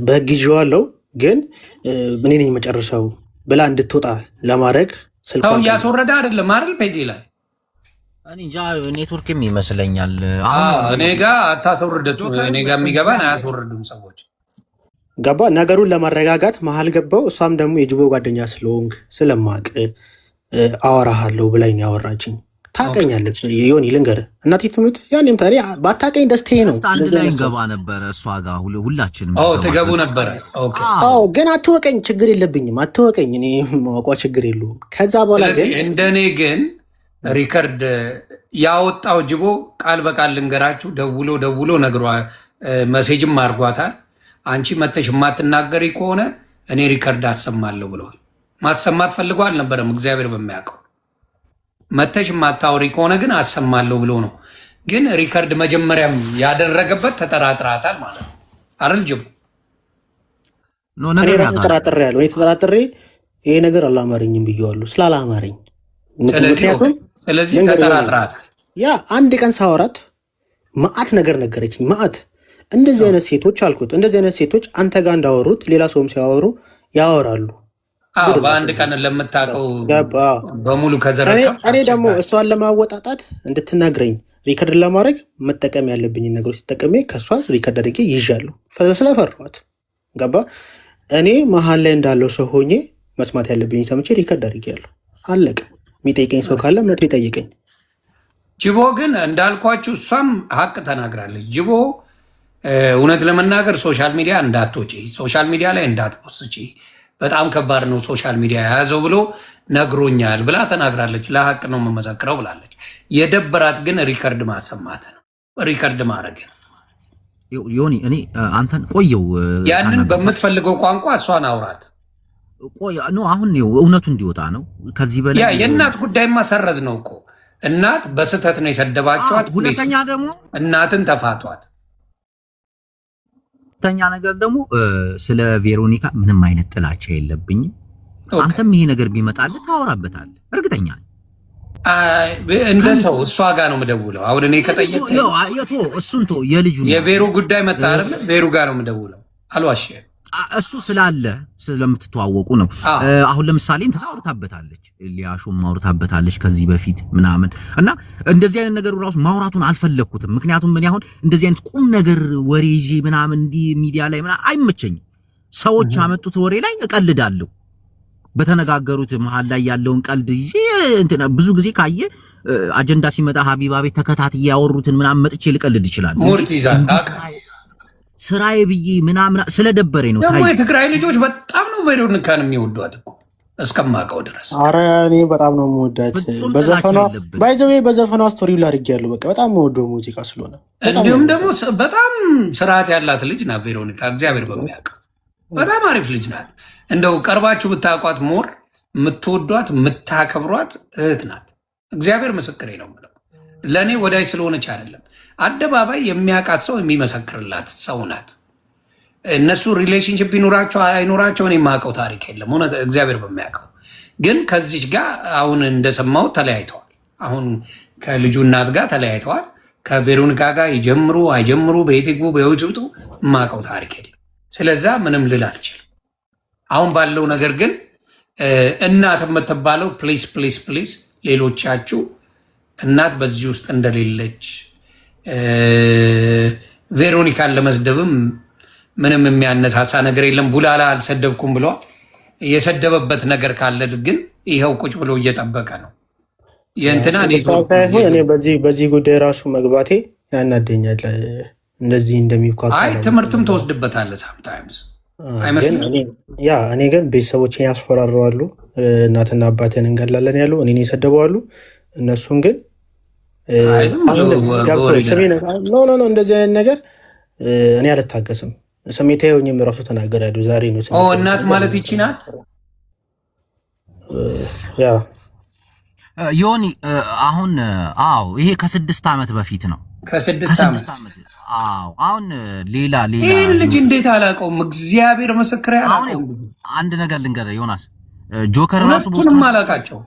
በህግ ይዤዋለሁ ግን እኔ ነኝ መጨረሻው ብላ እንድትወጣ ለማድረግ ሰው እያስወረደ አይደለም አይደል? ፔጅ ላይ እኔ እንጃ ኔትወርክም ይመስለኛል። እኔ ጋር አታስወርደቱ። እኔ ጋር የሚገባን አያስወርዱም ሰዎች። ገባ ነገሩን ለማረጋጋት መሀል ገባው። እሷም ደግሞ የጅቦ ጓደኛ ስለሆንክ ስለማቅ አወራሃለሁ ብላኝ ያወራችኝ። ታውቀኛለች ዮኒ ልንገርህ፣ እናቴ ትሙት ያኔም ታዲያ ባታውቀኝ ደስታዬ ነው። አንድ ላይ እንገባ ነበረ እሷ ጋር ሁላችንም ትገቡ ነበረ። ግን አትወቀኝ፣ ችግር የለብኝም። አትወቀኝ፣ እኔ ማውቋ ችግር የለውም። ከዛ በኋላ ግን እንደኔ ግን ሪከርድ ያወጣው ጅቦ ቃል በቃል ልንገራችሁ፣ ደውሎ ነግሯ መሴጅም አድርጓታል። አንቺ መተሽ የማትናገሪ ከሆነ እኔ ሪከርድ አሰማለሁ ብለዋል። ማሰማት ፈልገው አልነበረም፣ እግዚአብሔር በሚያውቀው መተሽ የማታወሪ ከሆነ ግን አሰማለሁ ብሎ ነው። ግን ሪከርድ መጀመሪያም ያደረገበት ተጠራጥራታል ማለት ነው አይደል ጅቦ? ተጠራጥሬ ያለው ተጠራጥሬ ይሄ ነገር አላማረኝም ብዬዋለሁ ስላላማረኝ። ስለዚህ ተጠራጥራታል። ያ አንድ ቀን ሳወራት መዓት ነገር ነገረችኝ። መዓት እንደዚህ አይነት ሴቶች አልኩት፣ እንደዚህ አይነት ሴቶች አንተ ጋር እንዳወሩት ሌላ ሰውም ሲያወሩ ያወራሉ። በአንድ ቀን ለምታውቀው በሙሉ ከዘረከፍ እኔ ደግሞ እሷን ለማወጣጣት እንድትናግረኝ ሪከርድ ለማድረግ መጠቀም ያለብኝን ነገሮች ተጠቅሜ ከእሷ ሪከርድ አድርጌ ይዣለሁ። ስለፈሯት ገባ። እኔ መሀል ላይ እንዳለው ሰው ሆኜ መስማት ያለብኝ ሰምቼ ሪከርድ አድርጌያለሁ። አለቀ። የሚጠይቀኝ ሰው ካለ መቶ ይጠይቀኝ። ጅቦ ግን እንዳልኳችሁ እሷም ሀቅ ተናግራለች። ጅቦ እውነት ለመናገር ሶሻል ሚዲያ እንዳትወጪ፣ ሶሻል ሚዲያ ላይ እንዳትፖስቺ፣ በጣም ከባድ ነው ሶሻል ሚዲያ የያዘው ብሎ ነግሮኛል ብላ ተናግራለች። ለሀቅ ነው የምመሰክረው ብላለች። የደበራት ግን ሪከርድ ማሰማት ነው፣ ሪከርድ ማድረግ ነው። ዮኒ እኔ አንተን ቆየው ያንን በምትፈልገው ቋንቋ እሷን አውራት። አሁን እውነቱ እንዲወጣ ነው። ከዚህ በላይ የእናት ጉዳይማ ሰረዝ ነው እኮ። እናት በስህተት ነው የሰደባቸዋት። ሁለተኛ ደግሞ እናትን ተፋቷት። ሁለተኛ ነገር ደግሞ ስለ ቬሮኒካ ምንም አይነት ጥላቻ የለብኝም። አንተም ይሄ ነገር ቢመጣልህ ታወራበታለህ እርግጠኛ ነኝ። እንደ ሰው እሷ ጋር ነው የምደውለው። አሁን እኔ ከጠየቀኝ እሱን ተው፣ የልጁ የቬሮ ጉዳይ መጣ አይደል? ቬሮ ጋር ነው የምደውለው። አልዋሽም። እሱ ስላለ ስለምትተዋወቁ ነው። አሁን ለምሳሌ እንትን አውርታበታለች፣ ሊያሾም አውርታበታለች ከዚህ በፊት ምናምን እና እንደዚህ አይነት ነገር ራሱ ማውራቱን አልፈለግኩትም። ምክንያቱም ምን ያሁን እንደዚህ አይነት ቁም ነገር ወሬ ይዤ ምናምን እንዲህ ሚዲያ ላይ ምናምን አይመቸኝም። ሰዎች ያመጡት ወሬ ላይ እቀልዳለሁ። በተነጋገሩት መሀል ላይ ያለውን ቀልድ ይዤ እንትን ብዙ ጊዜ ካየ አጀንዳ ሲመጣ ሀቢባ ቤት ተከታትዬ ያወሩትን ምናምን መጥቼ ልቀልድ ይችላል። ስራዬ ብዬ ምናምን ስለደበረኝ ነው። ደግሞ የትግራይ ልጆች በጣም ነው ቬሮኒካን የሚወዷት እኮ እስከማውቀው ድረስ። ኧረ እኔ በጣም ነው የምወዳት። በዘፈኗ ስቶሪ ላድርጌያለሁ። በቃ በጣም የምወደው ሙዚቃ ስለሆነ እንዲሁም ደግሞ በጣም ስርዓት ያላት ልጅ ናት ቬሮኒካ። እግዚአብሔር በሚያውቀው በጣም አሪፍ ልጅ ናት። እንደው ቀርባችሁ ብታውቋት ሞር የምትወዷት የምታከብሯት እህት ናት። እግዚአብሔር ምስክሬ ነው የምለው። ለእኔ ወዳጅ ስለሆነች አይደለም፣ አደባባይ የሚያውቃት ሰው የሚመሰክርላት ሰው ናት። እነሱ ሪሌሽንሽፕ ይኖራቸው አይኖራቸው እኔ የማውቀው ታሪክ የለም። ሆነ እግዚአብሔር በሚያውቀው ግን ከዚች ጋር አሁን እንደሰማው ተለያይተዋል። አሁን ከልጁ እናት ጋር ተለያይተዋል። ከቬሮኒካ ጋር ይጀምሩ አይጀምሩ በየት ይግቡ በየት ይውጡ የማውቀው ታሪክ የለም። ስለዛ ምንም ልል አልችልም። አሁን ባለው ነገር ግን እናት የምትባለው ፕሊስ ፕሊስ ፕሊስ ሌሎቻችሁ እናት በዚህ ውስጥ እንደሌለች ቬሮኒካን ለመስደብም ምንም የሚያነሳሳ ነገር የለም። ቡላላ አልሰደብኩም ብሎ የሰደበበት ነገር ካለ ግን ይኸው ቁጭ ብሎ እየጠበቀ ነው። የእንትና በዚህ ጉዳይ ራሱ መግባቴ ያናደኛል። እንደዚህ እንደሚኳኳ ትምህርትም ተወስድበታለ ሳምታይምስ አይመስልም? እኔ ግን ቤተሰቦችን ያስፈራረዋሉ። እናትና አባትን እንገላለን ያሉ እኔን ይሰደበዋሉ። እነሱን ግን እንደዚህ አይነት ነገር እኔ አልታገስም። ስሜታዊ ሆኜም ራሱ ተናገራለሁ። ዛሬ ነው እናት ማለት ይቺ ናት። ዮኒ አሁን ይሄ ከ6 ዓመት በፊት ነው። ከ6 ዓመት አሁን ሌላ ይህን ልጅ እንዴት አላውቀውም? እግዚአብሔር ምስክር ያላውቀውም። አንድ ነገር ልንገርህ ዮናስ፣ ጆከር ራሱ ሁለቱንም አላውቃቸው።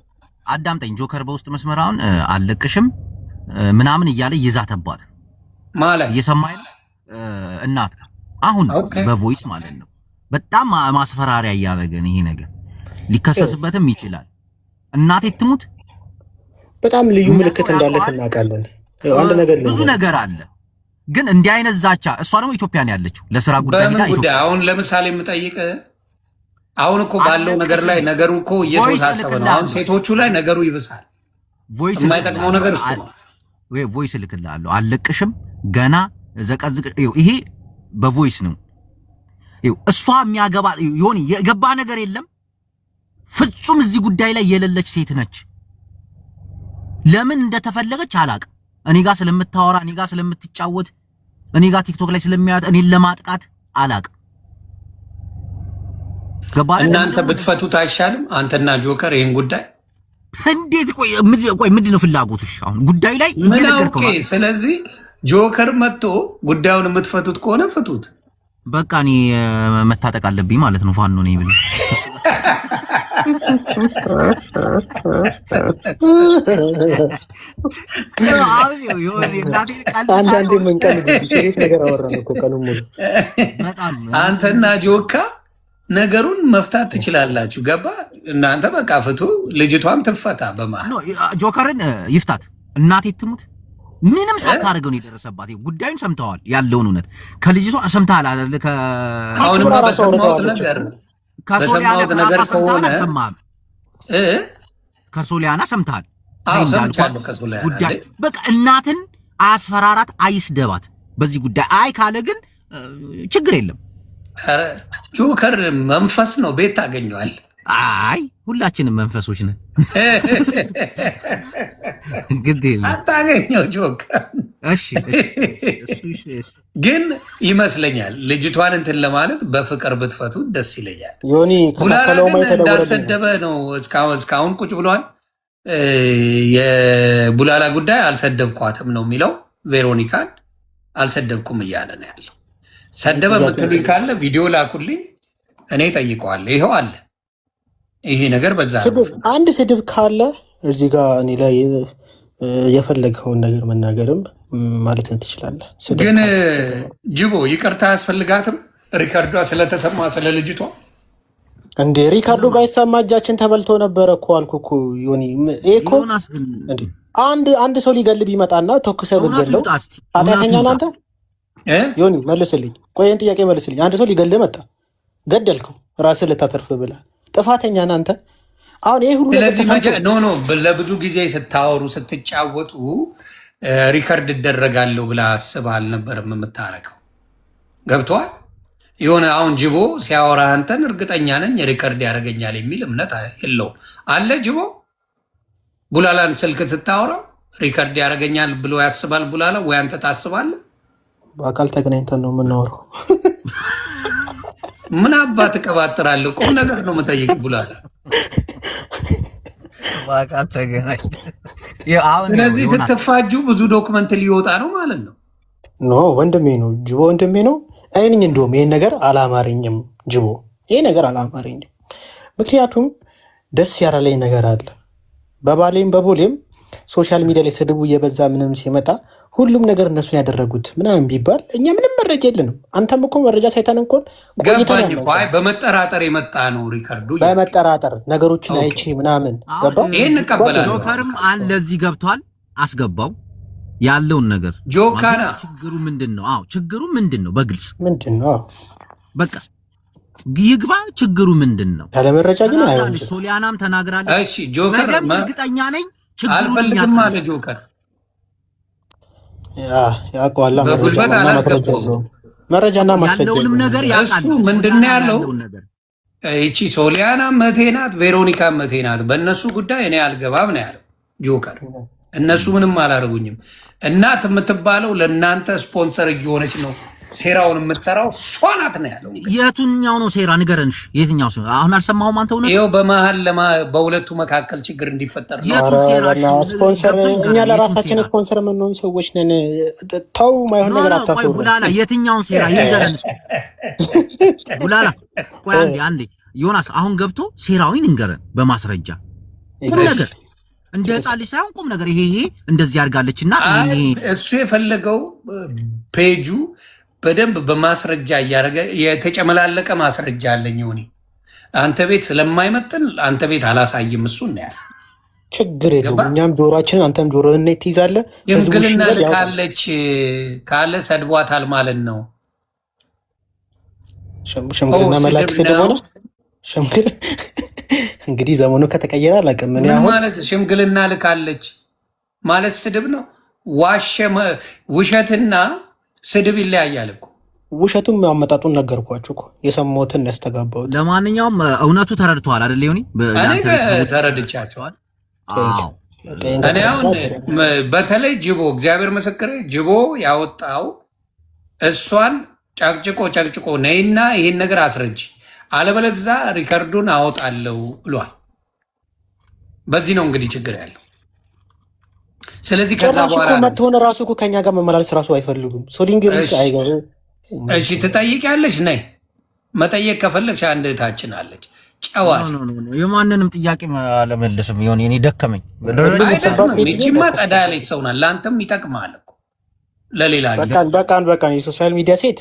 አዳምጠኝ። ጆከር በውስጥ መስመር አሁን አልለቅሽም ምናምን እያለ ይዛተባት ማለት እየሰማኸኝ እናት ጋር አሁን በቮይስ ማለት ነው። በጣም ማስፈራሪያ እያደረገን ይሄ ነገር ሊከሰስበትም ይችላል። እናቴ ትሙት በጣም ልዩ ምልክት እንዳለ እናውቃለን። አንድ ነገር ብዙ ነገር አለ። ግን እንዲህ አይነት ዛቻ እሷ ደግሞ ኢትዮጵያ ነው ያለችው ለስራ ጉዳይ ኢትዮጵያ። አሁን ለምሳሌ የምጠይቅ አሁን እኮ ባለው ነገር ላይ ነገሩ እኮ እየተወሳሰበ ነው። አሁን ሴቶቹ ላይ ነገሩ ይብሳል። ቮይስ የማይጠቅመው ነገር እሱ ነው። ወይ ቮይስ ልክልሃለሁ፣ አልለቅሽም ገና ዘቀዝቅ። ይሄ በቮይስ ነው። እሷ የሚያገባ ይሆን የገባ ነገር የለም። ፍጹም እዚህ ጉዳይ ላይ የሌለች ሴት ነች። ለምን እንደተፈለገች አላቅ። እኔ ጋር ስለምታወራ፣ እኔ ጋር ስለምትጫወት፣ እኔ ጋር ቲክቶክ ላይ ስለሚያወጣ እኔን ለማጥቃት አላቅ። እናንተ ብትፈቱት አይሻልም? አንተና ጆከር ይሄን ጉዳይ እንዴት? ቆይ ምንድነው ፍላጎትሽ? አሁን ጉዳዩ ላይ ኦኬ። ስለዚህ ጆከር መጥቶ ጉዳዩን የምትፈቱት ከሆነ ፍቱት። በቃ እኔ መታጠቅ አለብኝ ማለት ነው። ፋኖ ነኝ ብለህ አንተና ጆካ ነገሩን መፍታት ትችላላችሁ። ገባ? እናንተ በቃ ፍቱ፣ ልጅቷም ትፈታ። በመሀል ጆከርን ይፍታት። እናቴ ትሙት ምንም ሳታደርገው ነው የደረሰባት። ጉዳዩን ሰምተዋል፣ ያለውን እውነት ከልጅቷ ሰምተሃል አይደል? አሁንማ በሰማሁት ነገር ከሆነ ከሶሊያና ሰምተሃል? አዎ ሰምቻለሁ። ከሶሊያና ጉዳይ በቃ እናትን አስፈራራት፣ አይስደባት በዚህ ጉዳይ። አይ ካለ ግን ችግር የለም። ጆከር መንፈስ ነው፣ ቤት ታገኘዋል። አይ ሁላችንም መንፈሶች ነን። ግድ የለም አታገኘው ጆከር። እሺ ግን ይመስለኛል ልጅቷን እንትን ለማለት በፍቅር ብትፈቱ ደስ ይለኛል። ቡላላ ግን እንዳልሰደበ ነው እስካሁን ቁጭ ብሏል። የቡላላ ጉዳይ አልሰደብኳትም ነው የሚለው። ቬሮኒካን አልሰደብኩም እያለ ነው ያለው። ሰደበ የምትሉኝ ካለ ቪዲዮ ላኩልኝ፣ እኔ ጠይቀዋለሁ። ይኸው አለ ይሄ ነገር። በዛ አንድ ስድብ ካለ እዚህ ጋር እኔ ላይ የፈለግኸውን ነገር መናገርም ማለትን ትችላለህ። ግን ጅቦ ይቅርታ አያስፈልጋትም? ሪካርዷ ስለተሰማ ስለ ልጅቷ እንዴ? ሪካርዶ ባይሰማ እጃችን ተበልቶ ነበረ እኮ አልኩ እኮ ዮኒ። እኮ አንድ ሰው ሊገል ቢመጣና ተኩሰህ ብትገለው ኃጢአተኛ ነህ አንተ? ዮኒ መልስልኝ፣ ቆይን ጥያቄ መልስልኝ። አንድ ሰው ሊገል መጣ፣ ገደልከው፣ ራስህ ልታተርፍ ብለህ ጥፋተኛ ነህ አንተ? አሁን ይሄ ሁሉ ኖ ለብዙ ጊዜ ስታወሩ ስትጫወቱ ሪከርድ እደረጋለሁ ብላ አስበህ አልነበረም የምታረገው። ገብቶሃል? የሆነ አሁን ጅቦ ሲያወራ አንተን እርግጠኛ ነኝ ሪከርድ ያደርገኛል የሚል እምነት የለውም አለ ጅቦ። ቡላላን ስልክ ስታወራው ሪከርድ ያደርገኛል ብሎ ያስባል ቡላላ? ወይ አንተ ታስባለህ? በአካል ተገናኝተን ነው የምናወራው። ምን አባት እቀባጥራለሁ? ቁም ነገር ነው የምጠይቅ ቡላላ። በአካል ተገናኝተን ስለዚህ ስትፋጁ ብዙ ዶክመንት ሊወጣ ነው ማለት ነው። ኖ ወንድሜ ነው ጅቦ፣ ወንድሜ ነው። አይንኝ እንደውም ይሄን ነገር አላማረኝም ጅቦ፣ ይሄ ነገር አላማረኝም። ምክንያቱም ደስ ያላለኝ ነገር አለ። በባሌም በቦሌም ሶሻል ሚዲያ ላይ ስድቡ እየበዛ ምንም ሲመጣ ሁሉም ነገር እነሱን ያደረጉት ምናምን ቢባል እኛ ምንም መረጃ የለንም። አንተም እኮ መረጃ ሳይታን እንኳን በመጠራጠር የመጣ ነው ሪከርዱ። በመጠራጠር ነገሮችን አይቼ ምናምን ገባ። ይሄን እንቀበላለን። ጆከርም አለ እዚህ ገብቷል። አስገባው ያለውን ነገር ጆካና ችግሩ ምንድነው? አዎ ችግሩ ምንድነው? በግልጽ ምንድነው? በቃ ይግባ። ችግሩ ምንድነው? ያለመረጃ ግን አይሆንም። ሶሊያናም ተናግራለች። እሺ ጆከር እርግጠኛ ነኝ አልፈልግም አለ ጆከር። ያውቀዋል። መረጃና ማስረጃ ያለውንም ነገር ያውቃል። እሱ ምንድነው ያለው? እቺ ሶሊያና መቴ ናት፣ ቬሮኒካ መቴ ናት። በእነሱ ጉዳይ እኔ አልገባም ነው ያለው ጆከር። እነሱ ምንም አላደረጉኝም። እናት የምትባለው ለእናንተ ስፖንሰር እየሆነች ነው ሴራውን የምትሰራው እሷ ናት ነው ያለው። የቱኛው ነው ሴራ ንገረንሽ። የትኛው ሴራ? አሁን አልሰማሁም። አንተ እውነት ይኸው በመሀል በሁለቱ መካከል ችግር እንዲፈጠር የቱ ሴራ? ስፖንሰር እኛ ለራሳችን ስፖንሰር የምንሆን ሰዎች ነን። ተው ማይሆን ነገር አታስቡ። ቡላላ የትኛውን ሴራ ይንገረን ቡላላ። ቆይ አንዴ ዮናስ አሁን ገብቶ ሴራውን ይንገረን በማስረጃ ቁም ነገር፣ እንደ ህፃን ልጅ ሳይሆን ቁም ነገር። ይሄ እንደዚህ አድርጋለችና እሱ የፈለገው ፔጁ በደንብ በማስረጃ እያደረገ የተጨመላለቀ ማስረጃ አለኝ። ሆኔ አንተ ቤት ስለማይመጥን አንተ ቤት አላሳይም። እሱ እናያል። ችግር የለውም። እኛም ጆሮአችንን አንተም ጆሮህን ትይዛለህ። ሽምግልና ልካለች ካለ ሰድቧታል ማለት ነው። ሽምግልና መላክ ስድብ ሆነ። እንግዲህ ዘመኑ ከተቀየረ አላውቅም። ምን ማለት ሽምግልና ልካለች ማለት ስድብ ነው? ውሸትና ስድብ ይለያያል እኮ። ውሸቱም አመጣጡን ነገርኳችሁ እኮ የሰማሁትን ያስተጋባሁት። ለማንኛውም እውነቱ ተረድተዋል አይደል? ሆኒ ተረድቻቸዋል። እኔ አሁን በተለይ ጅቦ እግዚአብሔር ምስክሬ ጅቦ ያወጣው እሷን ጨቅጭቆ ነይና ይህን ነገር አስረጅ አለበለዚያ ሪከርዱን አወጣለሁ ብሏል። በዚህ ነው እንግዲህ ችግር ያለው። ስለዚህ ከዛ በኋላ መተሆነ ራሱ እኮ ከኛ ጋር መመላለስ ራሱ አይፈልጉም። ሶሊንግ እሺ ትጠይቂያለሽ? ነይ መጠየቅ ከፈለግሽ አንድ እህታችን አለች ጨዋስ የማንንም ጥያቄ አለመልስም። ሆን እኔ ደከመኝ። ይቺማ ጸዳ ያለች ሰው ናት። ለአንተም ይጠቅማል እኮ ለሌላ በቃን የሶሻል ሚዲያ ሴት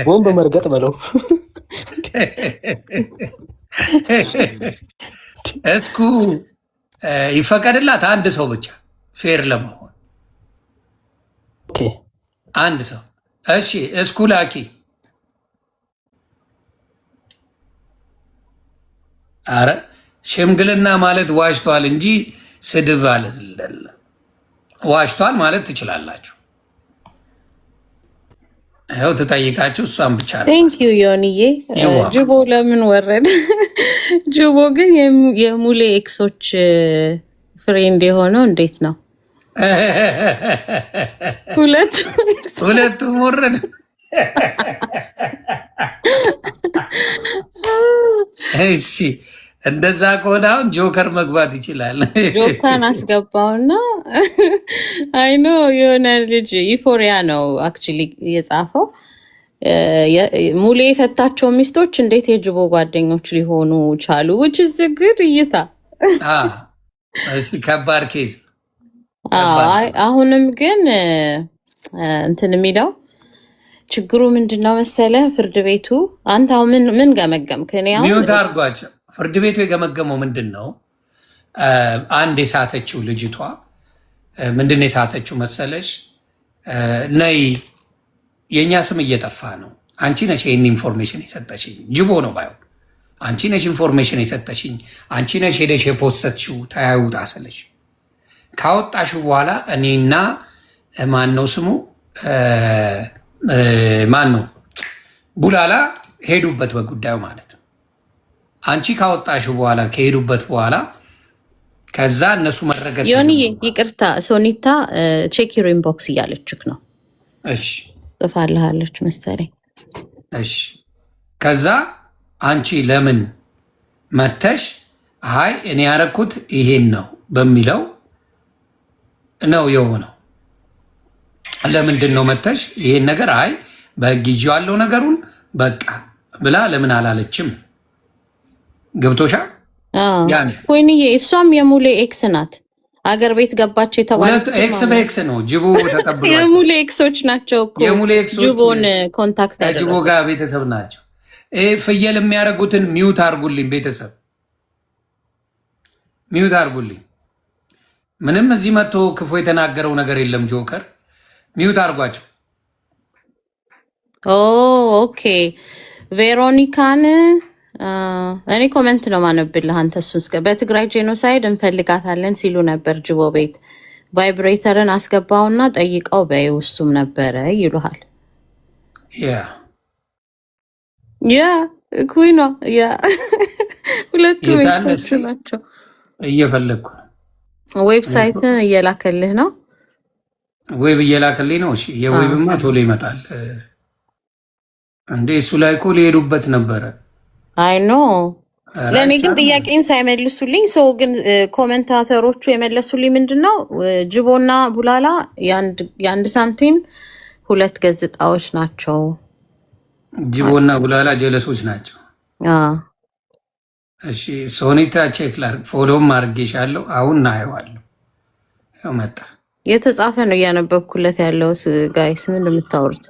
ቦምብ መርገጥ በለው እስኩ ይፈቀድላት አንድ ሰው ብቻ ፌር ለመሆን አንድ ሰው። እሺ እስኩ ላኪ። አረ ሽምግልና ማለት ዋሽቷል እንጂ ስድብ አይደለም። ዋሽቷል ማለት ትችላላችሁ። ይኸው ትጠይቃችሁ እሷን ብቻ ነው። ቴንክ ዩ ዮኒዬ። ጅቦ ለምን ወረደ? ጅቦ ግን የሙሌ ኤክሶች ፍሬንድ የሆነው እንዴት ነው? ሁለቱም ወረደ። እሺ እንደዛ ከሆነ አሁን ጆከር መግባት ይችላል። ጆከርን አስገባውና አይኖ የሆነ ልጅ ኢፎሪያ ነው አክቹሊ የጻፈው። ሙሌ የፈታቸው ሚስቶች እንዴት የጅቦ ጓደኞች ሊሆኑ ቻሉ? which is a good እይታ። ከባድ ኬዝ። አሁንም ግን እንትን የሚለው ችግሩ ምንድነው መሰለ? ፍርድ ቤቱ አንተ አሁን ምን ገመገምክ? እኔ አሁን ሚውት አድርጓቸው። ፍርድ ቤቱ የገመገመው ምንድን ነው? አንድ የሳተችው ልጅቷ ምንድን ነው የሳተችው መሰለሽ? ነይ የእኛ ስም እየጠፋ ነው፣ አንቺ ነሽ ይህን ኢንፎርሜሽን የሰጠሽኝ። ጅቦ ነው ባይሆን አንቺ ነሽ ኢንፎርሜሽን የሰጠሽኝ፣ አንቺ ነሽ ሄደሽ የፖስተችው ተያዩት አሰለሽ። ካወጣሽው በኋላ እኔና ማን ነው ስሙ ማን ነው ቡላላ ሄዱበት በጉዳዩ ማለት ነው። አንቺ ካወጣሽው በኋላ ከሄዱበት በኋላ ከዛ እነሱ መረገጥ ዮኒዬ ይቅርታ ሶኒታ ቼክ ዩር ኢንቦክስ እያለችክ ነው። እሺ ጽፋልሃለች መሰለኝ። እሺ ከዛ አንቺ ለምን መተሽ አይ እኔ ያረኩት ይሄን ነው በሚለው ነው የሆነው። ለምንድን ነው መተሽ ይሄን ነገር አይ በህግ ይዤዋለሁ ነገሩን በቃ ብላ ለምን አላለችም? ገብቶሻል? ወይንዬ እሷም የሙሌ ኤክስ ናት። አገር ቤት ገባች የተባለች ኤክስ በኤክስ ነው። ጅቦ ተቀብሏል። የሙሌ ኤክሶች ናቸው እኮ የሙሌ ኤክሶች ጅቦን ኮንታክት ያደረጉ ከጅቦ ጋር ቤተሰብ ናቸው። ፍየል የሚያደርጉትን ሚውት አድርጉልኝ፣ ቤተሰብ ሚውት አድርጉልኝ። ምንም እዚህ መጥቶ ክፉ የተናገረው ነገር የለም። ጆከር ሚውት አድርጓቸው። ኦኬ ቬሮኒካን እኔ ኮመንት ነው ማነብልህ። አንተ እሱን በትግራይ ጄኖሳይድ እንፈልጋታለን ሲሉ ነበር ጅቦ ቤት። ቫይብሬተርን አስገባውና ጠይቀው በይው እሱም ነበረ ይሉሃል። ያ ኩይኗ ያ ሁለቱ ዌብሳይት ናቸው። እየፈለግኩ ዌብሳይትን እየላከልህ ነው። ዌብ እየላከልኝ ነው። እሺ የዌብማ ቶሎ ይመጣል እንዴ? እሱ ላይ እኮ ሊሄዱበት ነበረ። አይ ኖ ለእኔ ግን ጥያቄን ሳይመልሱልኝ ሰው ግን ኮሜንታተሮቹ የመለሱልኝ ምንድን ነው ጅቦና ቡላላ የአንድ ሳንቲም ሁለት ገጽታዎች ናቸው። ጅቦና ቡላላ ጀለሶች ናቸው። እሺ ሶኒታ ቼክ ላድርግ። ፎሎም አድርጌሻለሁ። አሁን እናየዋለሁ። ያው መጣ የተጻፈ ነው እያነበብኩለት ያለው ጋይስ ምን እንደምታወሩት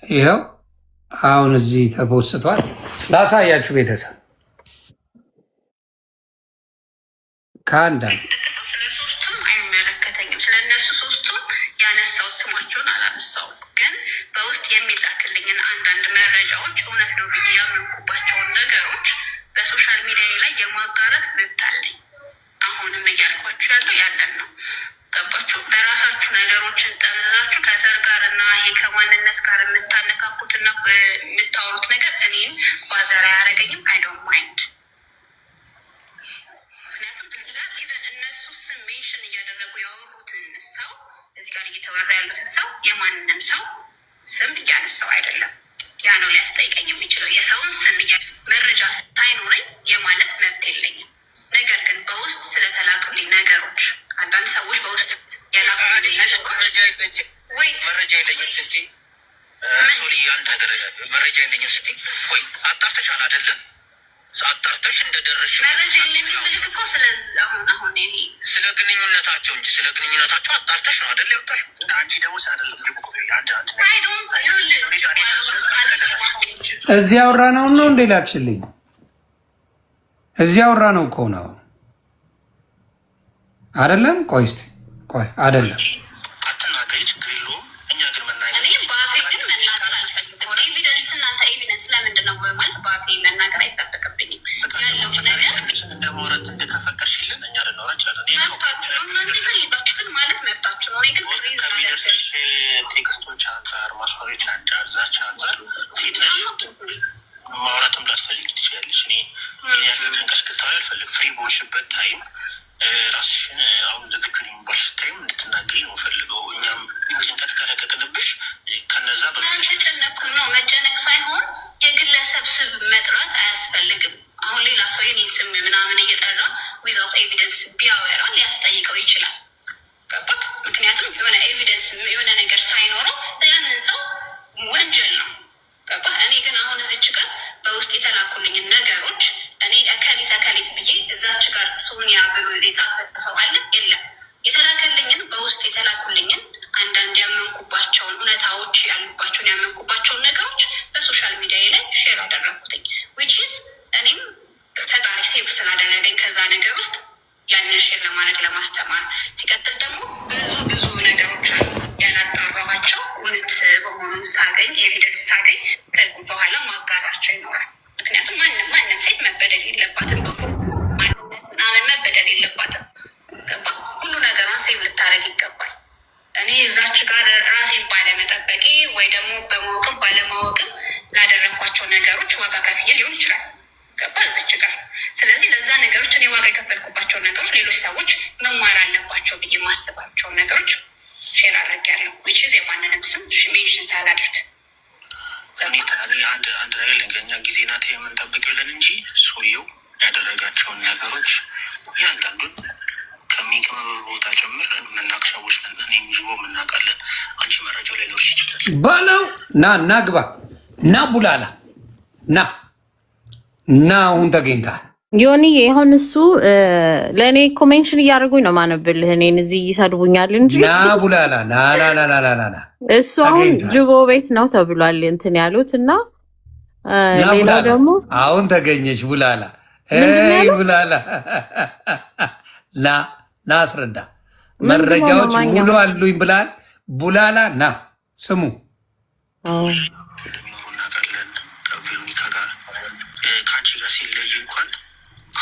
ይኸው አሁን እዚህ ተፖስቷል። ላሳያችሁ ቤተሰብ ከአንዳንድ ስለሶስቱም አይመለከተኝም። ስለነሱ ሶስቱም ያነሳሁት ስማቸውን አላነሳውም፣ ግን በውስጥ የሚላክልኝን አንዳንድ መረጃዎች እውነት ነው ብዬ ያመንኩባቸውን ነገሮች በሶሻል ሚዲያ ላይ የማጋራት መብት አለኝ። አሁንም እያልኳችሁ ያለው ያለን ነው። ገባችሁ? በራሳችሁ ነገሮችን ጠምዛችሁ ከዘር ጋር እና ይሄ ከማንነት ጋር የምታነካኩትና የምታወሩት ነገር እኔም ባዘር አያደርገኝም። አይ ዶንት ማይንድ። ምክንያቱም እዚህ ጋር ኢቨን እነሱ ስም ሜንሽን እያደረጉ ያወሩትን ሰው እዚህ ጋር እየተወራ ያሉትን ሰው የማንንም ሰው ስም እያነሳው አይደለም። ያ ነው ሊያስጠይቀኝ የሚችለው። የሰውን ስም መረጃ ሳይኖረኝ የማለት መብት የለኝም። ነገር ግን በውስጥ ስለተላኩልኝ ነገሮች አንዳንድ ሰዎች በውስጥ ያላኩልኝ መረጃ የለኝም ስትይ ሶሪ አንድ ነገር መረጃ የለኝም ስትይ ወይ አጣርተሻል አይደለም? አጣርተሽ እንደደረስሽ መረጃ የለኝም እኮ አሁን ይሄ ስለ ግንኙነታቸው እንጂ ስለ ግንኙነታቸው አጣርተሽ ነው አይደል ያወጣሽ? አንቺ ደግሞ ሳደለም እዚህ አውራ ነው እንዴ ላክሽልኝ? እዚህ አውራ ነው እኮ ነው አይደለም? ቆይ እስኪ ቆይ አይደለም አትናገሪ፣ ችግር የለውም። እኛ ግን መናገር እኔ በአፌ ግን መናገር አልፈልግም። ኤቪደንስ እናንተ ኤቪደንስ ለምንድን ነው ማለት በአፌ መናገር አይጠበቅብኝም። ያለው ነገር እንደመውረት እንደከፈቀሽልን እኛ ልናወራ እንችላለን። መብታችሁ ነው። እናንተ የፈለጋችሁትን ማለት መብታችሁ ነው። ግን ከሚደርስሽ ቴክስቶች አንጻር፣ ማስፈሪያዎች አንጻር፣ ዛቻ አንጻር ሴት ነሽ ማውራትም ላትፈልጊ ትችላለች። እኔ ያልተጨንቀሽ ክታዊ አልፈልግ ፍሪ ቦልሽበት ታይም ራስሽን አሁን ንግግር የሚባል ስታይም እንድትናገሪ ነው ፈልገው። እኛም ጭንቀት ከለቀቅንብሽ ከነዛ በጨነኩ ነው መጨነቅ ሳይሆን የግለሰብ ስም መጥራት አያስፈልግም። አሁን ሌላ ሰው የኔ ስም ምናምን እየጠራ ዊዛውት ኤቪደንስ ቢያወራ ሊያስጠይቀው ይችላል። ገባክ? ምክንያቱም የሆነ ኤቪደንስ የሆነ ነገር ሳይኖረው ያንን ሰው ወንጀል ነው። ገባ? እኔ ግን አሁን እዚች ጋር በውስጥ የተላኩልኝን ነገሮች እኔ እከሊት ብዬ እዛች ጋር ሶኒያ ብሎ የጻፈ ሰው አለ የለም። የተላከልኝን በውስጥ የተላኩልኝን አንዳንድ ያመንኩባቸውን እውነታዎች ያሉባቸውን ያመንኩባቸውን ነገሮች በሶሻል ሚዲያ ላይ ሼር አደረኩትኝ። ዊች ኢዝ እኔም ፈጣሪ ሴቭ ስላደረገኝ ከዛ ነገር ውስጥ ያንን ሼር ለማድረግ ለማስተማር። ሲቀጥል ደግሞ ብዙ ነገሮች አሉ ያላጣራኋቸው እውነት በሆኑ ሳገኝ ኤቪደንስ ሳገኝ ከዚህ በኋላ ማጋራቸው ይኖራል። ምክንያቱም ማንም ሴት መበደል የለባትም፣ ማንነት ምናምን መበደል የለባትም። ሁሉ ነገሯን ሴቭ ልታደርግ ይገባል። እኔ እዛች ጋር ራሴን ባለመጠበቄ ወይ ደግሞ በማወቅም ባለማወቅም ላደረኳቸው ነገሮች ዋጋ ከፍዬ ሊሆን ይችላል። ገባ? እዚች ጋር ስለዚህ ለዛ ነገሮች እኔ ዋጋ የከፈልኩባቸው ነገሮች ሌሎች ሰዎች መማር አለባቸው ብዬ ማስባቸው ነገሮች ሼር አድርጌያለሁ። ዊች ኢዝ የማንንም ስም ሜንሽን ሳላደርግ አንድ ነገር ልንገኛ ጊዜ ናት የምንጠብቅ ብለን እንጂ ሰውየው ያደረጋቸውን ነገሮች እያንዳንዱን ከሚቀመበ ቦታ ጭምር የምናውቅ ሰዎች ነን። የሚዝቦ የምናውቃለን። አንቺ መረጃው ላይ ኖርሽ ይችላል ባለው ና ግባ ና ቡላላ ና አሁን ተገኝታል። ዮኒዬ አሁን እሱ ለእኔ ኮሜንሽን እያደረጉኝ ነው ማነብልህ። እኔን እዚህ ይሰድቡኛል እንጂ ና ቡላላ ና እሱ አሁን ጅቦ ቤት ነው ተብሏል እንትን ያሉት እና ሌላው ደግሞ አሁን ተገኘች ቡላላ ቡላላ ና አስረዳ። መረጃዎች ሙሉ አሉኝ ብላል ቡላላ ና ስሙ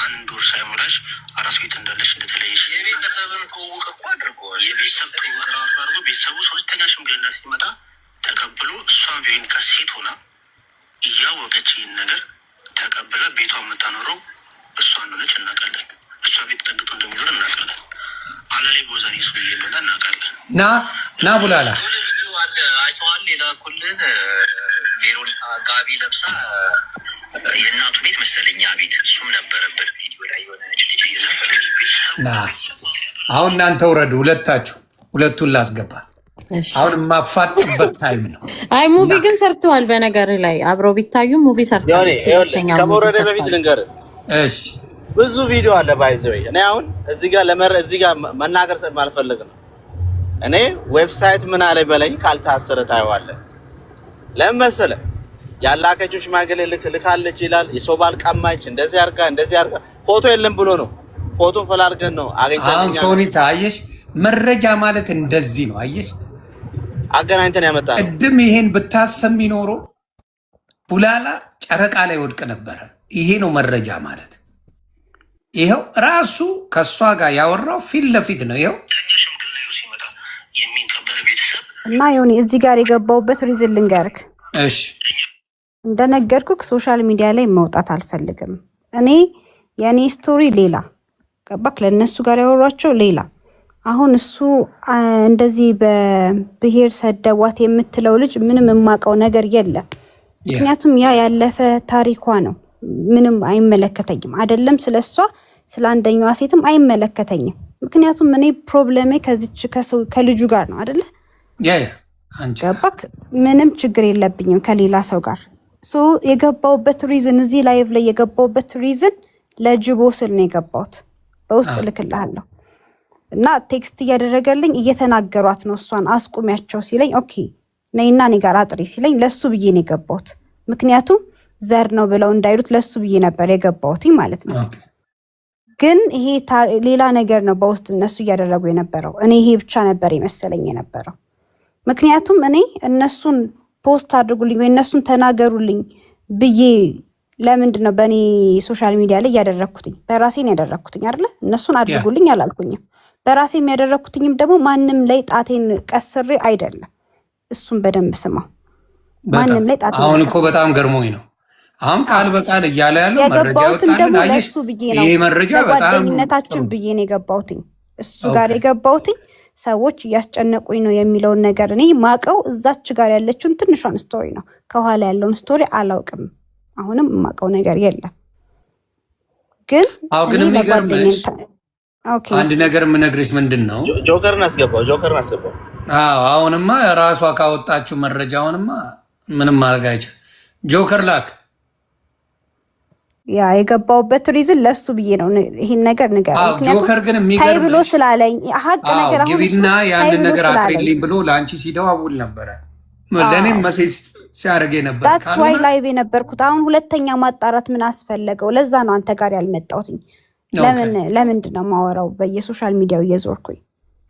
አንድ ወር ሳይሞላሽ አራስ ቤት እንዳለሽ እንደተለየሽ የቤተሰብን ትውውቅ እኮ አድርገዋል። የቤተሰብ ትውውቅ ራሱ አድርጎ ቤተሰቡ ሶስተኛ ሽምግልና ሲመጣ ተቀብሎ እሷን ቢሆን ከሴት ሆና እያወቀች ይህን ነገር ተቀብላ ቤቷ የምታኖረው እሷ እንደሆነች እናውቃለን። እሷ ቤት ጠግቶ እንደሚኖር እናውቃለን። አላሌ ቦዘኔ ሰው እየለና እናውቃለን። ና ቡላላ አይተዋል። ሌላ ኩልን ቬሮኒካ ጋቢ ለብሳ የእናቱ ቤት መሰለኛ ቤት እሱም ነበረበት ቪዲዮ ላይ የሆነች ልጅ ና አሁን እናንተ ውረዱ። ሁለቱን ላስገባ። አሁን የማፋጥበት ታይም ነው። አይ ሙቪ ግን ሰርተዋል። በነገር ላይ አብረው ቢታዩ ሙቪ ሰርተዋል። ከመውረደ በፊት ልንገር። እሺ ብዙ ቪዲዮ አለ ባይዘው። እኔ አሁን እዚህ ጋር መናገር ስለማልፈልግ ነው። እኔ ዌብሳይት ምን አለ በለኝ ካልታሰረ ታየዋለህ። ለምን መሰለህ? ያላከችው ሽማግሌ ልካለች ይላል። የሰው ባል ቀማች፣ እንደዚህ አርጋ ፎቶ የለም ብሎ ነው። ፎቶን ፈላልገን ነው አገኝተን። አሁን ሶኒታ አየሽ፣ መረጃ ማለት እንደዚህ ነው። አየሽ፣ አገናኝተን ያመጣ ነው። ቅድም ይሄን ብታሰሚ ኖሮ ቡላላ ጨረቃ ላይ ወድቅ ነበረ። ይሄ ነው መረጃ ማለት። ይሄው ራሱ ከሷ ጋር ያወራው ፊት ለፊት ነው። ይሄው እና ይሁን እዚህ ጋር የገባውበት ሪዝን ልንገርክ። እሺ እንደነገርኩክ ሶሻል ሚዲያ ላይ መውጣት አልፈልግም። እኔ የኔ ስቶሪ ሌላ ገባክ፣ ለነሱ ጋር ያወሯቸው ሌላ። አሁን እሱ እንደዚህ በብሔር ሰደዋት የምትለው ልጅ ምንም የማውቀው ነገር የለም። ምክንያቱም ያ ያለፈ ታሪኳ ነው። ምንም አይመለከተኝም። አይደለም ስለሷ ስለ አንደኛዋ ሴትም አይመለከተኝም። ምክንያቱም እኔ ፕሮብሌሜ ከዚች ከልጁ ጋር ነው አይደለ? ገባክ? ምንም ችግር የለብኝም ከሌላ ሰው ጋር። የገባውበት ሪዝን እዚህ ላይቭ ላይ የገባውበት ሪዝን ለጅቦ ስል ነው የገባውት። በውስጥ ልክልሃለሁ እና ቴክስት እያደረገልኝ እየተናገሯት ነው። እሷን አስቁሚያቸው ሲለኝ ኦኬ ነይና እኔ ጋር አጥሪ ሲለኝ ለሱ ብዬ ነው የገባውት። ምክንያቱም ዘር ነው ብለው እንዳይሉት ለሱ ብዬ ነበር የገባውት ማለት ነው። ግን ይሄ ሌላ ነገር ነው በውስጥ እነሱ እያደረጉ የነበረው። እኔ ይሄ ብቻ ነበር የመሰለኝ የነበረው። ምክንያቱም እኔ እነሱን ፖስት አድርጉልኝ ወይ እነሱን ተናገሩልኝ ብዬ ለምንድን ነው በእኔ ሶሻል ሚዲያ ላይ ያደረኩትኝ? በራሴን ያደረኩትኝ አይደለ? እነሱን አድርጉልኝ አላልኩኝም። በራሴ የሚያደረኩትኝም ደግሞ ማንም ላይ ጣቴን ቀስሬ አይደለም። እሱን በደንብ ስማው። ማንም ላይ ጣቴን አሁን እኮ በጣም ገርሞኝ ነው። አሁን ቃል በቃል እያለ ያለው መረጃ ወጣልን። አየሽ፣ ይሄ መረጃ በጣም ጓደኝነታችን ብዬ ነው የገባሁትኝ። እሱ ጋር የገባሁትኝ ሰዎች እያስጨነቁኝ ነው የሚለውን ነገር እኔ ማቀው እዛች ጋር ያለችውን ትንሿን ስቶሪ ነው። ከኋላ ያለውን ስቶሪ አላውቅም። አሁንም የማቀው ነገር የለም። ግን የሚገርምሽ አንድ ነገር የምነግርሽ ምንድን ነው፣ ጆከርን አስገባው። አሁንማ ራሷ ካወጣችው መረጃውንማ ምንም ማድረግ አይችል። ጆከር ላክ ያ የገባውበት ሪዝን ለሱ ብዬ ነው ይሄን ነገር ንገር። ጆከር ግን የሚገርምሽ ብሎ ስላለኝ ሀቅ ነገር አሁን ግቢና ያንን ነገር አጥሪልኝ ብሎ ለአንቺ ሲደዋውል ነበረ። ለእኔም መሴጅ ሲያደርግ ነበር። ዳትስ ዋይ ላይቭ የነበርኩት። አሁን ሁለተኛ ማጣራት ምን አስፈለገው? ለዛ ነው አንተ ጋር ያልመጣሁትኝ። ለምንድን ነው የማወራው በየሶሻል ሚዲያው እየዞርኩኝ?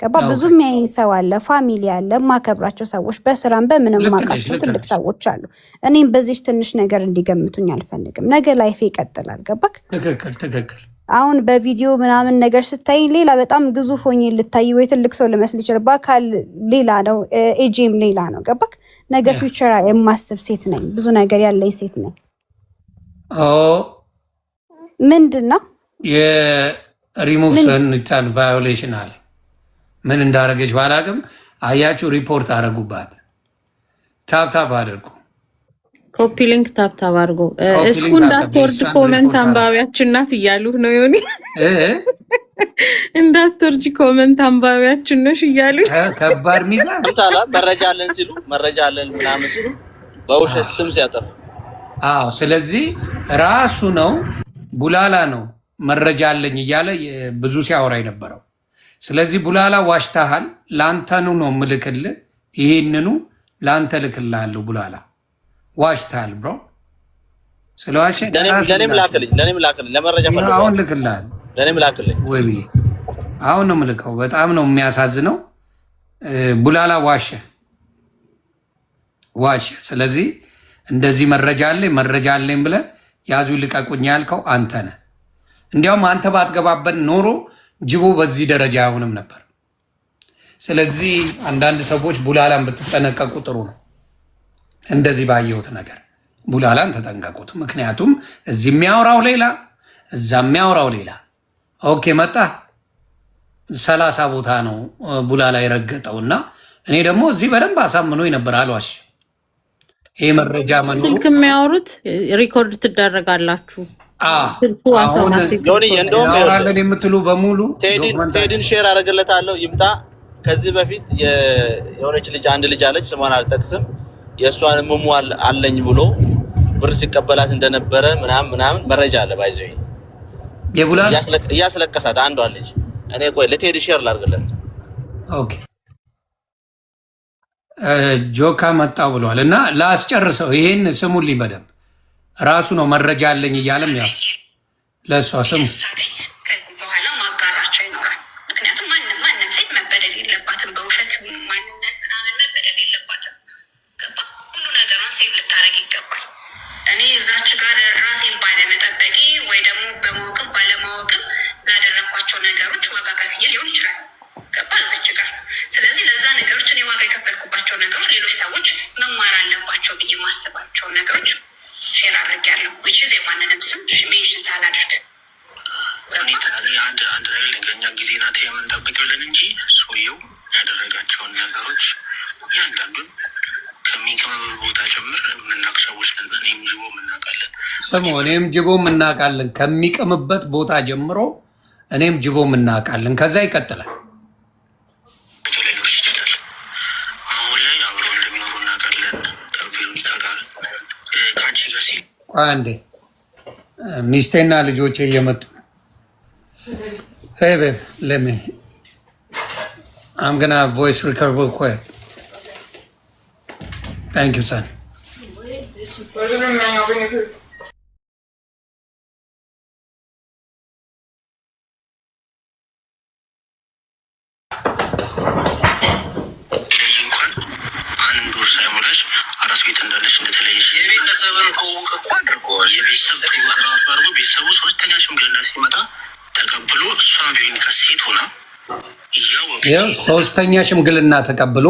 ገባ? ብዙ የሚያየኝ ሰው አለ፣ ፋሚሊ አለ፣ የማከብራቸው ሰዎች በስራም በምንም ማውቃቸው ትልቅ ሰዎች አሉ። እኔም በዚህ ትንሽ ነገር እንዲገምቱኝ አልፈልግም። ነገ ላይፌ ይቀጥላል። ገባክ? ትክክል። አሁን በቪዲዮ ምናምን ነገር ስታይ ሌላ በጣም ግዙፍ ሆኜ ልታይ ወይ ትልቅ ሰው ልመስል ይችላል። በአካል ሌላ ነው፣ ኤጂም ሌላ ነው። ገባክ? ነገ ፊውቸር የማስብ ሴት ነኝ። ብዙ ነገር ያለኝ ሴት ነኝ። ምንድን ነው የሪሙቭ ሰንታን ቫዮሌሽን አለ። ምን እንዳረገች ባላቅም አያችሁ፣ ሪፖርት አረጉባት። ታፕታፕ አድርጉ፣ ኮፒ ሊንክ ታፕታፕ አድርጉ። እስኩ እንዳትወርድ ኮመንት አንባቢያችን ናት እያሉ ነው ዮኒ። እንዳትወርጅ ኮመንት አንባቢያችን ነሽ እያሉ ከባድ ሚዛን መረጃ አለን ሲሉ መረጃ አለን ምናምን ሲሉ በውሸት ስም ሲያጠፉ። ስለዚህ ራሱ ነው ቡላላ ነው መረጃ አለኝ እያለ ብዙ ሲያወራ የነበረው። ስለዚህ ቡላላ ዋሽታሃል፣ ለአንተኑ ነው ምልክልህ፣ ይሄንኑ ለአንተ ልክልሃለሁ። ቡላላ ዋሽታሃል ብሮ። ስለዋሽ ለኔም ላክልኝ ለመረጃ ፈልገው አሁን ልክልሃለሁ። ለኔም ላክልኝ ወይ ብዬ አሁን ነው ምልከው። በጣም ነው የሚያሳዝነው። ቡላላ ዋሸ። ስለዚህ እንደዚህ መረጃ አለኝ ብለህ ያዙ ልቀቁኝ ያልከው አንተ ነህ። እንዲያውም አንተ ባትገባበት ኖሮ ጅቦ በዚህ ደረጃ አይሆንም ነበር። ስለዚህ አንዳንድ ሰዎች ቡላላን ብትጠነቀቁ ጥሩ ነው። እንደዚህ ባየሁት ነገር ቡላላን ተጠንቀቁት። ምክንያቱም እዚህ የሚያወራው ሌላ፣ እዛ የሚያወራው ሌላ። ኦኬ መጣ 30 ቦታ ነው ቡላላ የረገጠው እና እኔ ደግሞ እዚህ በደንብ አሳምኖ ነበር። አልዋሽ ይሄ መረጃ መኖሩ ስልክ የሚያወሩት ሪኮርድ ትደረጋላችሁ። አውራለን የምትሉ በሙሉ ቴድን ሼር አደረግለታለሁ ይምጣ። ከዚህ በፊት የሆነች ልጅ አንድ ልጅ አለች፣ ስሟን አልጠቅስም። የእሷን ሙሙ አለኝ ብሎ ብር ሲቀበላት እንደነበረ ምናምን መረጃ አለ። ባይዘይ የቡላል እያስለቀሳት አንዷ ልጅ እኔ ቆይ ለቴዲ ሼር ላድርግለት። ኦኬ ጆካ መጣው ብሏል እና ላስጨርሰው። ይሄን ስሙልኝ በደንብ ራሱ ነው መረጃ አለኝ እያለም ያው ለእሷ ስሙ በኋላ ማጋራቸው ይኖራል። ምክንያቱም ማንም ሴት መበደል የለባትም፣ በውሸት ማንነት ምናምን መበደል የለባትም። ገባ? ሁሉ ነገሯን ሴቭ ልታደርግ ይገባል። እኔ እዛች ጋር ራሴን ባለመጠበቄ ወይ ደግሞ በማወቅም ባለማወቅም ላደረኳቸው ነገሮች ዋጋ ከፍዬ ሊሆን ይችላል። ገባ? እዛች ጋር ስለዚህ ለዛ ነገሮች እኔ ዋጋ የከፈልኩባቸው ነገሮች ሌሎች ሰዎች መማር አለባቸው ብዬ ማስባቸው ነገሮች ሼር አድርጌያለሁ። ዊችዝ የማንንም ስም ሜንሽን ሳላደርግ አንድ ነገር ለኛ ጊዜ ናት የምንጠብቀው ብለን እንጂ ሰውየው ያደረጋቸውን ነገሮች እያንዳንዱን ከሚቀመበ ቦታ ጀምር የምናውቅ ሰዎች ነን። እኔም ጅቦ እናውቃለን። ስሙ፣ እኔም ጅቦ እናውቃለን። ከሚቀምበት ቦታ ጀምሮ እኔም ጅቦ እናውቃለን። ከዛ ይቀጥላል። አንዴ ሚስቴና ልጆቼ እየመጡ Hey babe, let me. I'm gonna voice record real quick. Thank you, son. ሶስተኛ ሽምግልና ተቀብሎ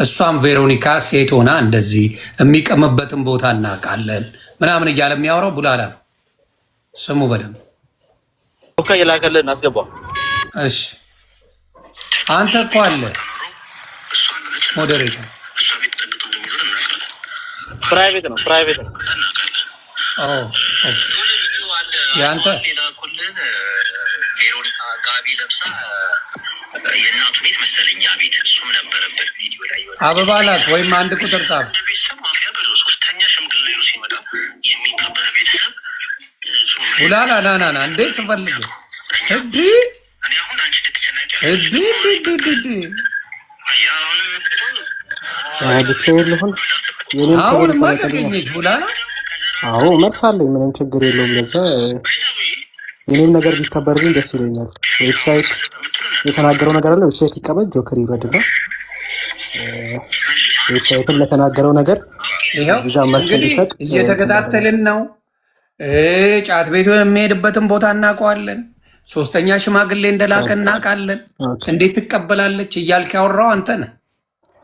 እሷም ቬሮኒካ ሴት ሆና እንደዚህ የሚቀምበትን ቦታ እናውቃለን ምናምን እያለ የሚያወራው ቡላላ ነው። ስሙ በደንብ ኦኬ። ይላከልን አስገባው። እሺ አንተ እኮ አለ ሞዴሬተር ፕራይቬት ነው ያንተ ጋቢ ለብሳ የእናቱ ቤት መሰለኝ ቤት እሱም ነበረበት ቪዲዮ ላይ አበባ ናት ወይም አንድ ቁጥር ጻፍ። ቤተሰብ ማፊያ ሶስተኛ ሽምግልና ሲመጣ የሚከበር ቤተሰብ ቡላላ ናናና እንዴት ስፈልግ እዲ እኔ አሁን አንቺ ልትጨነቂ አሁንማ ተገኘች ቡላላ። አዎ መልሳለኝ፣ ምንም ችግር የለውም። ለዛ የኔም ነገር ቢከበርልኝ ደስ ይለኛል። ዌብሳይት የተናገረው ነገር አለ። ዌብሳይት ይቀበል፣ ጆከር ይረድና ዌብሳይትም ለተናገረው ነገር እንግዲህ እየተከታተልን ነው። ጫት ቤቱ የሚሄድበትን ቦታ እናውቀዋለን። ሶስተኛ ሽማግሌ እንደላከ እናውቃለን። እንዴት ትቀበላለች እያልክ ያወራው አንተ ነህ።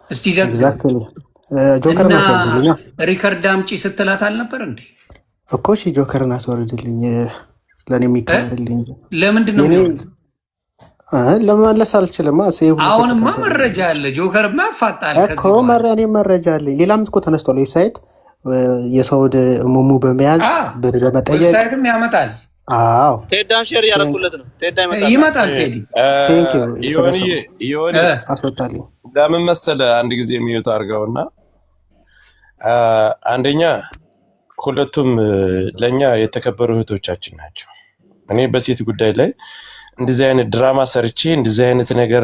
እስቲ ጆከር ሪከርድ አምጪ ስትላት አልነበር እንዴ? እኮ እሺ ጆከርን አስወርድልኝ ለእኔ የሚከበርልኝ። ለምንድን ነው ለመመለስ አልችልም። አሁንማ መረጃ አለ። ጆከርማ ያፋጣል እኮ እኔ መረጃ አለኝ። ሌላም እኮ ተነስቷል። ዌብሳይት የሰውድ ሙሙ በመያዝ ብር በመጠየቅ ዌብሳይትም ያመጣል። አዎ ቴዳን ሼር እያደረኩለት ነው። ቴዳ ይመጣል። ቴዲ አስወጣልኝ። ለምን መሰለህ አንድ ጊዜ የሚወጣ አድርገውና አንደኛ ሁለቱም ለእኛ የተከበሩ እህቶቻችን ናቸው። እኔ በሴት ጉዳይ ላይ እንደዚህ አይነት ድራማ ሰርቼ እንደዚህ አይነት ነገር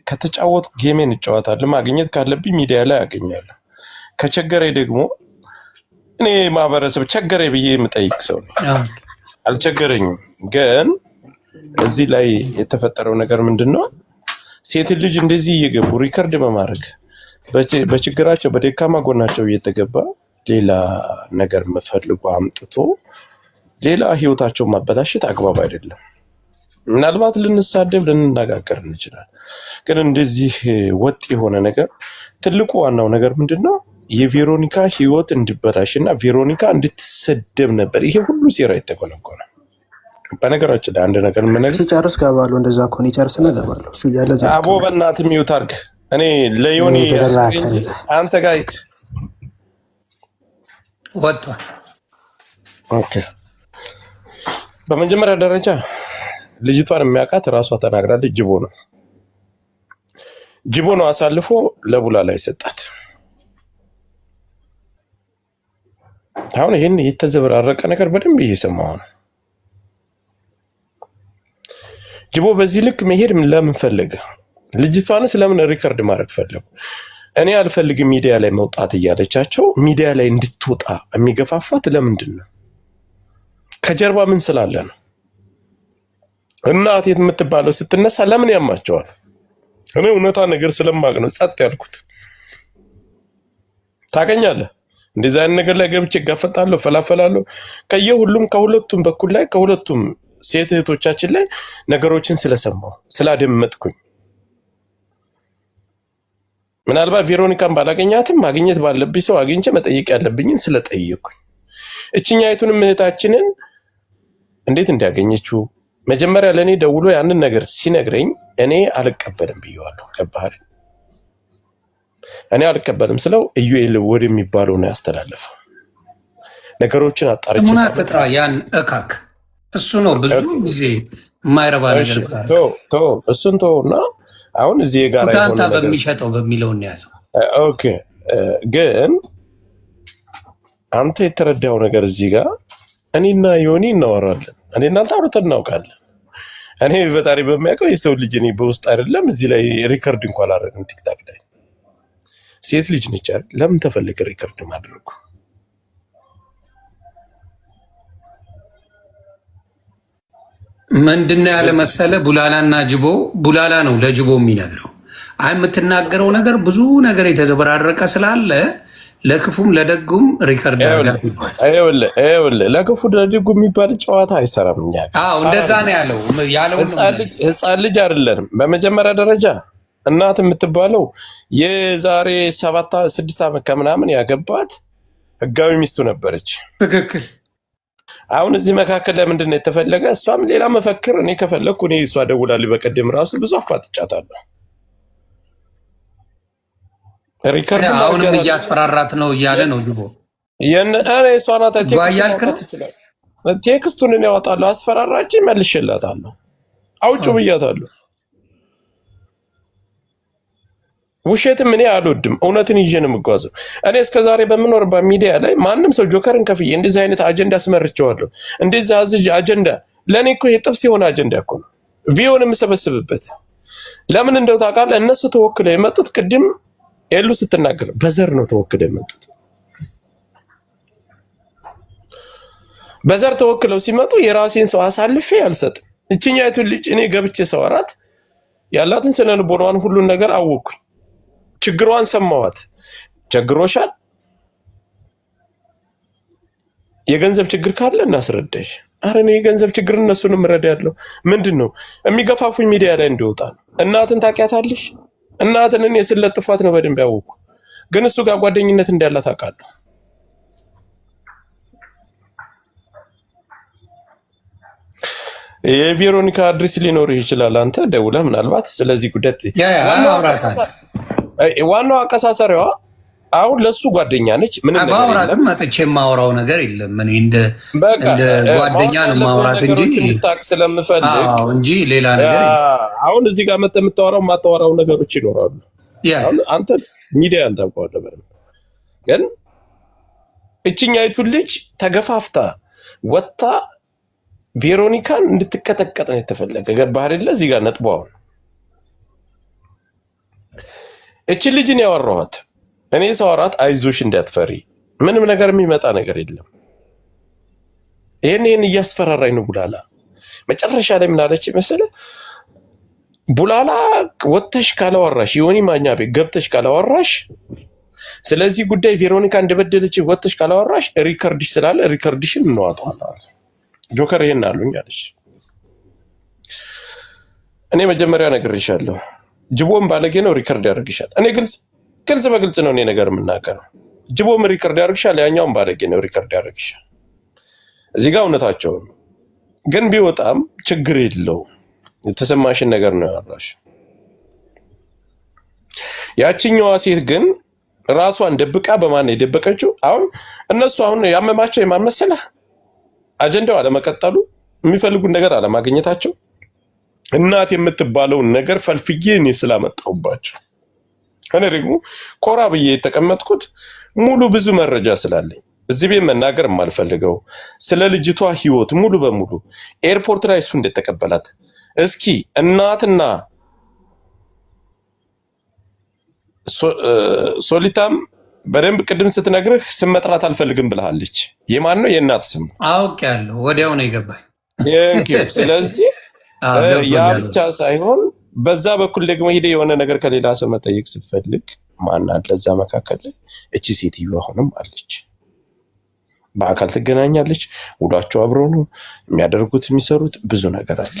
ከተጫወቱ ጌሜን እጫወታለሁ። ማግኘት ካለብኝ ሚዲያ ላይ አገኛለሁ። ከቸገረኝ ደግሞ እኔ ማህበረሰብ ቸገረኝ ብዬ የምጠይቅ ሰው ነው። አልቸገረኝም። ግን እዚህ ላይ የተፈጠረው ነገር ምንድነው? ሴት ልጅ እንደዚህ እየገቡ ሪከርድ በማድረግ በችግራቸው በደካማ ጎናቸው እየተገባ ሌላ ነገር መፈልጎ አምጥቶ ሌላ ህይወታቸውን ማበላሸት አግባብ አይደለም። ምናልባት ልንሳደብ ልንነጋገር እንችላለን። ግን እንደዚህ ወጥ የሆነ ነገር ትልቁ ዋናው ነገር ምንድነው? የቬሮኒካ ህይወት እንዲበላሽና ቬሮኒካ እንድትሰደብ ነበር ይሄ ሁሉ ሴራ የተጎነጎነ። በነገራችን ላይ አንድ ነገር ምን ሲጨርስ ገባሉ። እንደዛ እኮ ነው ይጨርስና ገባሉ። እሱ ያለ አቦ በእናትህ ሚውት አድርግ። እኔ ለዮኒ አንተ ጋር ወጥቷል። ኦኬ። በመጀመሪያ ደረጃ ልጅቷን የሚያውቃት ራሷ ተናግራለች። ጅቦ ነው አሳልፎ ለቡላላ ይሰጣት። አሁን ይህን የተዘበራረቀ ነገር በደንብ እየሰማሁ ነው። ጅቦ በዚህ ልክ መሄድ ለምን ፈለገ? ልጅቷንስ ለምን ሪከርድ ማድረግ ፈለጉ? እኔ አልፈልግም ሚዲያ ላይ መውጣት እያለቻቸው ሚዲያ ላይ እንድትወጣ የሚገፋፋት ለምንድን ነው? ከጀርባ ምን ስላለ ነው? እናት የምትባለው ስትነሳ ለምን ያማቸዋል? እኔ እውነታ ነገር ስለማቅ ነው ጸጥ ያልኩት። ታገኛለህ እንደዚህ አይነት ነገር ላይ ገብቼ ጋፈጣለሁ፣ ፈላፈላለሁ። ከየሁሉም ከሁለቱም በኩል ላይ ከሁለቱም ሴት እህቶቻችን ላይ ነገሮችን ስለሰማሁ ስላደመጥኩኝ ምናልባት ቬሮኒካን ባላገኛትም ማግኘት ባለብኝ ሰው አግኝቼ መጠየቅ ያለብኝን ስለጠየቅኩኝ እቺኛይቱንም እህታችንን እንዴት እንዲያገኘችው መጀመሪያ ለኔ ደውሎ ያንን ነገር ሲነግረኝ እኔ አልቀበልም ብየዋለሁ። ገባህ? እኔ አልቀበልም ስለው ኢዩኤል ወደሚባለው ነው ያስተላለፈው። ነገሮችን አጣርቼ ተጥራ ያን እካክ እሱ ነው ብዙ ጊዜ የማይረባ ነገር እሱን ተውና አሁን እዚህ ጋር ታንታ በሚሸጠው በሚለው እንያዘው። ኦኬ ግን አንተ የተረዳው ነገር እዚህ ጋር እኔና ዮኒ እናወራለን። እኔ እናንተ አውርተን እናውቃለን። እኔ በታሪ በሚያውቀው የሰው ልጅ እኔ በውስጥ አይደለም እዚህ ላይ ሪከርድ እንኳን አላደረግም። ቲክታክ ላይ ሴት ልጅ ነች አይደል? ለምን ተፈለገ ሪከርድ ማድረጉ? ምንድነው ያለ መሰለ ቡላላና ጅቦ ቡላላ ነው ለጅቦ የሚነግረው። አይ የምትናገረው ነገር ብዙ ነገር የተዘበራረቀ ስላለ ለክፉም ለደጉም ሪከርድ አይወለ ለክፉ ለደጉም የሚባል ጨዋታ አይሰራም። እኛ እንደዛ ነው ያለው ህፃን ልጅ አይደለንም። በመጀመሪያ ደረጃ እናት የምትባለው የዛሬ 6 ዓመት ከምናምን ያገባት ህጋዊ ሚስቱ ነበረች። ትክክል። አሁን እዚህ መካከል ላይ ምንድነው የተፈለገ? እሷም ሌላ መፈክር እኔ ከፈለኩ እኔ እሷ ደውላልኝ በቀደም ራሱ ብዙ አፋጥጫታለሁ። ሪከርድ አሁንም እያስፈራራት ነው እያለ ነው ጅቦ። እኔ እሷ ናት ቴክስቱን እኔ ያወጣለሁ፣ አስፈራራች መልሼላታለሁ፣ አውጩ ብያታለሁ። ውሸትም እኔ አልወድም፣ እውነትን ይዤ ነው የምጓዘው። እኔ እስከዛሬ በምኖርበት ሚዲያ ላይ ማንም ሰው ጆከርን ከፍዬ እንደዚህ አይነት አጀንዳ አስመርቼዋለሁ። እንደዚህ አዝጅ አጀንዳ ለእኔ እኮ የጥብስ የሆነ አጀንዳ እኮ ነው ቪዮን የምሰበስብበት። ለምን እንደው ታውቃለህ? እነሱ ተወክለው የመጡት ቅድም ኤሉ ስትናገር በዘር ነው ተወክለው የመጡት። በዘር ተወክለው ሲመጡ የራሴን ሰው አሳልፌ አልሰጥም። እችኛይቱን ልጅ እኔ ገብቼ ሰዋራት ያላትን ስነ ልቦናዋን ሁሉን ነገር አወቅኩኝ። ችግሯን ሰማዋት። ችግሮሻል፣ የገንዘብ ችግር ካለ እናስረዳሽ። አረ እኔ የገንዘብ ችግር እነሱንም እረዳለሁ። ምንድነው የሚገፋፉኝ ሚዲያ ላይ እንዲወጣ ነው። እናትን ታውቂያታለሽ? እናትን እኔ ስለጥፏት ነው በደንብ ያወቅኩ። ግን እሱ ጋር ጓደኝነት እንዳላት አውቃለሁ። የቬሮኒካ አድሬስ ሊኖር ይችላል። አንተ ደውለህ ምናልባት ስለዚህ ጉዳይ ዋናው አቀሳሰሪዋ አሁን ለሱ ጓደኛ ነች። ምንም ነገር ባውራትም መጥቼ የማወራው ነገር የለም። እኔ እንደ ጓደኛ ነው ማውራት ታክ ስለምፈልግ እንጂ ሌላ ነገር አሁን እዚህ ጋር መጥተህ የማታወራው ነገሮች ይኖራሉ። አንተ ሚዲያ አንታውቀዋለህ በደምብ። ግን እችኛይቱ ልጅ ተገፋፍታ ወጣ ቬሮኒካን እንድትቀጠቀጥ ነው የተፈለገ። ገባህ አይደለ? እዚህ ጋር ነጥቧው እቺ ልጅን ያወራኋት እኔ ሰዋራት አይዞሽ እንዳትፈሪ፣ ምንም ነገር የሚመጣ ነገር የለም። ይሄን እያስፈራራኝ ነው ቡላላ። መጨረሻ ላይ ምን አለች መሰለህ? ቡላላ ወጥተሽ ካላወራሽ ዮኒ ማኛ ቤት ገብተሽ ካላወራሽ ስለዚህ ጉዳይ ቬሮኒካ እንደበደለች ወጥተሽ ካላወራሽ ሪከርድሽ ስላለ ሪከርድሽን እንዋጣዋለን። ጆከር ይሄን አሉኝ አለች። እኔ መጀመሪያ ነግሬሻለሁ፣ ጅቦም ባለጌ ነው ሪከርድ ያደርግሻል። እኔ ግልጽ በግልጽ ነው እኔ ነገር የምናገረው። ጅቦም ሪከርድ ያደርግሻል፣ ያኛውም ባለጌ ነው ሪከርድ ያደርግሻል። እዚህ ጋር እውነታቸው ነው። ግን ቢወጣም ችግር የለው፣ የተሰማሽን ነገር ነው ያወራሽ። ያቺኛዋ ሴት ግን ራሷን ደብቃ በማን የደበቀችው? አሁን እነሱ አሁን ያመማቸው የማን መሰለህ? አጀንዳው አለመቀጠሉ፣ የሚፈልጉት ነገር አለማግኘታቸው፣ እናት የምትባለውን ነገር ፈልፍዬ እኔ ስላመጣሁባቸው። እኔ ደግሞ ኮራ ብዬ የተቀመጥኩት ሙሉ ብዙ መረጃ ስላለኝ እዚህ ቤት መናገር የማልፈልገው ስለ ልጅቷ ህይወት ሙሉ በሙሉ ኤርፖርት ላይ እሱ እንደተቀበላት እስኪ እናትና ሶሊታም በደንብ ቅድም ስትነግርህ ስም መጥራት አልፈልግም ብለሃለች። የማን ነው? የእናት ስም አውቄያለሁ። ወዲያው ነው የገባኝ። ስለዚህ ያ ብቻ ሳይሆን በዛ በኩል ደግሞ ሄደ የሆነ ነገር ከሌላ ሰው መጠየቅ ስትፈልግ ማን አለ እዛ መካከል ላይ? እቺ ሴትዮ አሁንም አለች። በአካል ትገናኛለች። ውሏቸው አብሮ ነው የሚያደርጉት፣ የሚሰሩት ብዙ ነገር አለ።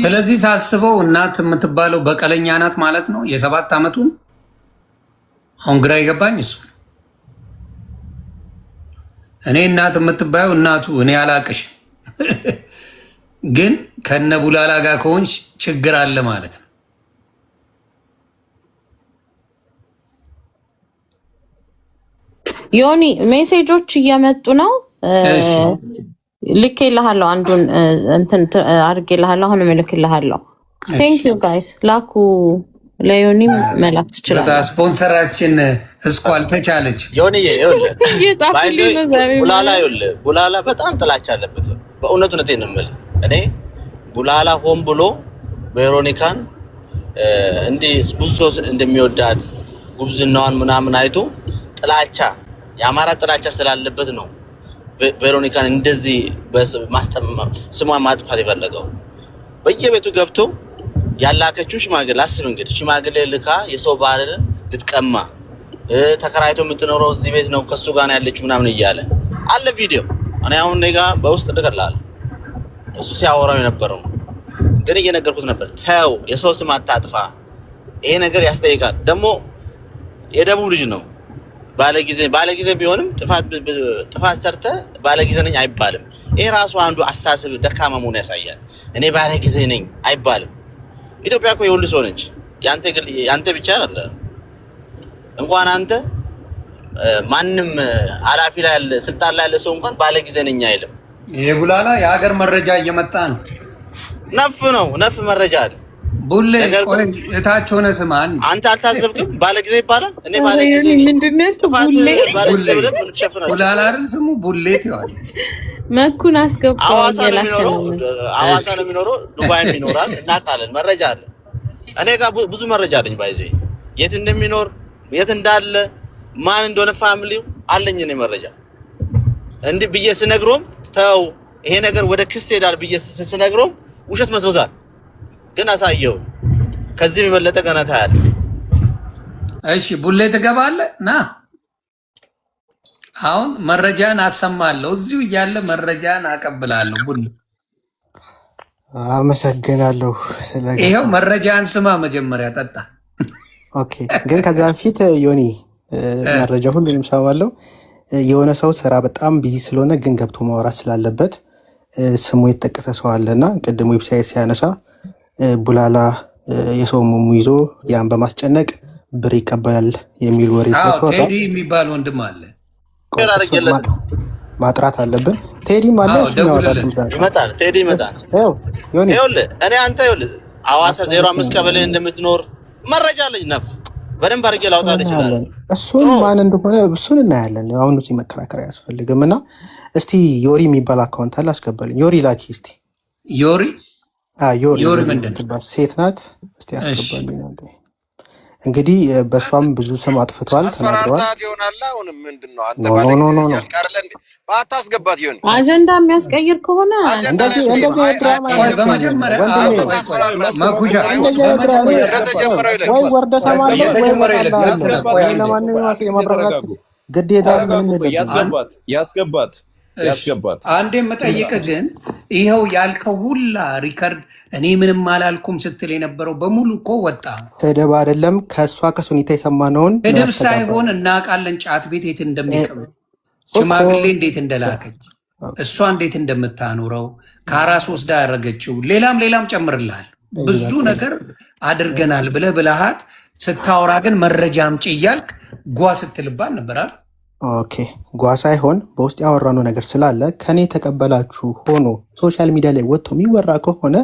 ስለዚህ ሳስበው እናት የምትባለው በቀለኛ ናት ማለት ነው። የ7 ዓመቱን አሁን ግራ ይገባኝ እሱ። እኔ እናት የምትባየው እናቱ እኔ አላቅሽ ግን ከነ ቡላላ ጋር ከሆንሽ ችግር አለ ማለት ነው። ዮኒ ሜሴጆች እየመጡ ነው። ልኬልሃለሁ፣ አንዱን እንትን አድርጌልሃለሁ። አሁንም እልክልሃለሁ። ቴንክ ዩ ጋይስ። ላኩ። ለዮኒም መላክ ትችላለህ። ስፖንሰራችን እስኮ አልተቻለች። ዮኒዬ ቡላላ በጣም ጥላቻ አለበት። በእውነቴን ነው የምልህ። እኔ ቡላላ ሆን ብሎ ቬሮኒካን እንዲህ ብዙ ሰው እንደሚወዳት ጉብዝናዋን ምናምን አይቶ ጥላቻ የአማራ ጥላቻ ስላለበት ነው ቬሮኒካን እንደዚህ ስሟን ማጥፋት የፈለገው። በየቤቱ ገብቶ ያላከችው ሽማግሌ አስብ እንግዲህ ሽማግሌ ልካ የሰው ባህልን ልትቀማ ተከራይቶ የምትኖረው እዚህ ቤት ነው ከሱ ጋር ነው ያለችው ምናምን እያለ አለ ቪዲዮ። እኔ አሁን እኔ ጋር በውስጥ ልከላል እሱ ሲያወራው የነበረው ግን እየነገርኩት ነበር። ተው የሰው ስም አታጥፋ፣ ይሄ ነገር ያስጠይቃል። ደግሞ የደቡብ ልጅ ነው። ባለጊዜ ቢሆንም ጥፋት ሰርተ ባለጊዜ ነኝ አይባልም። ይሄ ራሱ አንዱ አስተሳሰብ ደካማ መሆኑን ያሳያል። እኔ ባለጊዜ ነኝ አይባልም። ኢትዮጵያ እኮ የሁሉ ሰው ነች። ያንተ ብቻ አይደለም። እንኳን አንተ ማንም ኃላፊ ላይ ያለ ስልጣን ላይ ያለ ሰው እንኳን ባለጊዜ ነኝ አይልም። ይሄ ቡላላ የሀገር መረጃ እየመጣ ነው። ነፍ መረጃ አለ። ቡሌ ቆይ እታች ሆነ ስማ፣ አንተ አልታዘብክም? ባለጊዜ ይባላል። እኔ ባለጊዜ ምንድነው? ቡላላ አይደል ስሙ? ቡሌት ይዋል መኩን አስገባው። ሐዋሳ ነው የሚኖረው፣ ዱባይ ይኖራል። እናውቃለን፣ መረጃ አለ። እኔ ጋር ብዙ መረጃ አለኝ። ባይዜ የት እንደሚኖር የት እንዳለ ማን እንደሆነ ፋሚሊው አለኝ እኔ መረጃ። እንዲህ ብዬ ስነግሮም ተው ይሄ ነገር ወደ ክስ ሄዳል ብዬ ስነግሮም ውሸት መስሎታል። ግን አሳየው። ከዚህ የበለጠ ገና ታያለህ። እሺ ቡሌ ትገባለህ ና። አሁን መረጃን አሰማለሁ። እዚሁ እያለ መረጃን አቀብላለሁ። ቡሌ አመሰግናለሁ። ይሄው መረጃን ስማ፣ መጀመሪያ ጠጣ። ኦኬ። ግን ከዛ በፊት ዮኒ መረጃ ሁሉንም ሰማለሁ። የሆነ ሰው ስራ በጣም ቢዚ ስለሆነ ግን ገብቶ ማውራት ስላለበት ስሙ የተጠቀሰ ሰው አለና ቅድም ዌብሳይት ሲያነሳ ቡላላ የሰው ሙሙ ይዞ ያን በማስጨነቅ ብር ይቀበላል የሚል ወሬ ስለተወራ ቴዲ የሚባል ወንድም አለ። ማጥራት አለብን። ቴዲም አለ። እሱ ይመጣል። ቴዲ ይመጣል። ይኸውልህ እኔ አንተ ይኸውልህ ሐዋሳ 05 ቀበሌ እንደምትኖር መረጃ አለኝ። ነፍ በደንብ አድርጌ ላውጣ ይችላል። እሱን ማን እንደሆነ እሱን እናያለን። አሁን እዚህ መከራከር አያስፈልግም። እና እስቲ ዮሪ የሚባል አካውንት አለ፣ አስገባልኝ። ዮሪ ላኪ እስቲ። ዮሪ ምንድን ሴት ናት። እስቲ አስገባልኝ። እንግዲህ በእሷም ብዙ ስም አጥፍቷል፣ ተናግረዋል። ባታስገባት ይሁን አጀንዳ የሚያስቀይር ከሆነ እንደዚህ ድራማ ወይ ወርደ ሰማለ ወይ ለማንኛውም የማብራራት ግዴታ ያስገባት። አንዴ የምጠይቅ ግን ይኸው ያልከው ሁላ ሪከርድ እኔ ምንም አላልኩም ስትል የነበረው በሙሉ እኮ ወጣ። ስድብ አይደለም። ከእሷ ከሱኒታ የሰማነውን ስድብ ሳይሆን እናውቃለን። ጫት ቤት የት እንደሚቀበል ሽማግሌ እንዴት እንደላከች እሷ እንዴት እንደምታኖረው ከአራስ ወስዳ ያደረገችው ሌላም ጨምርልሃል። ብዙ ነገር አድርገናል ብለሃት ስታወራ ግን መረጃ አምጪ እያልክ ጓ ስትልባል ነበራል። ኦኬ ጓ ሳይሆን በውስጥ ያወራነው ነገር ስላለ ከኔ ተቀበላችሁ ሆኖ ሶሻል ሚዲያ ላይ ወጥቶ የሚወራ ከሆነ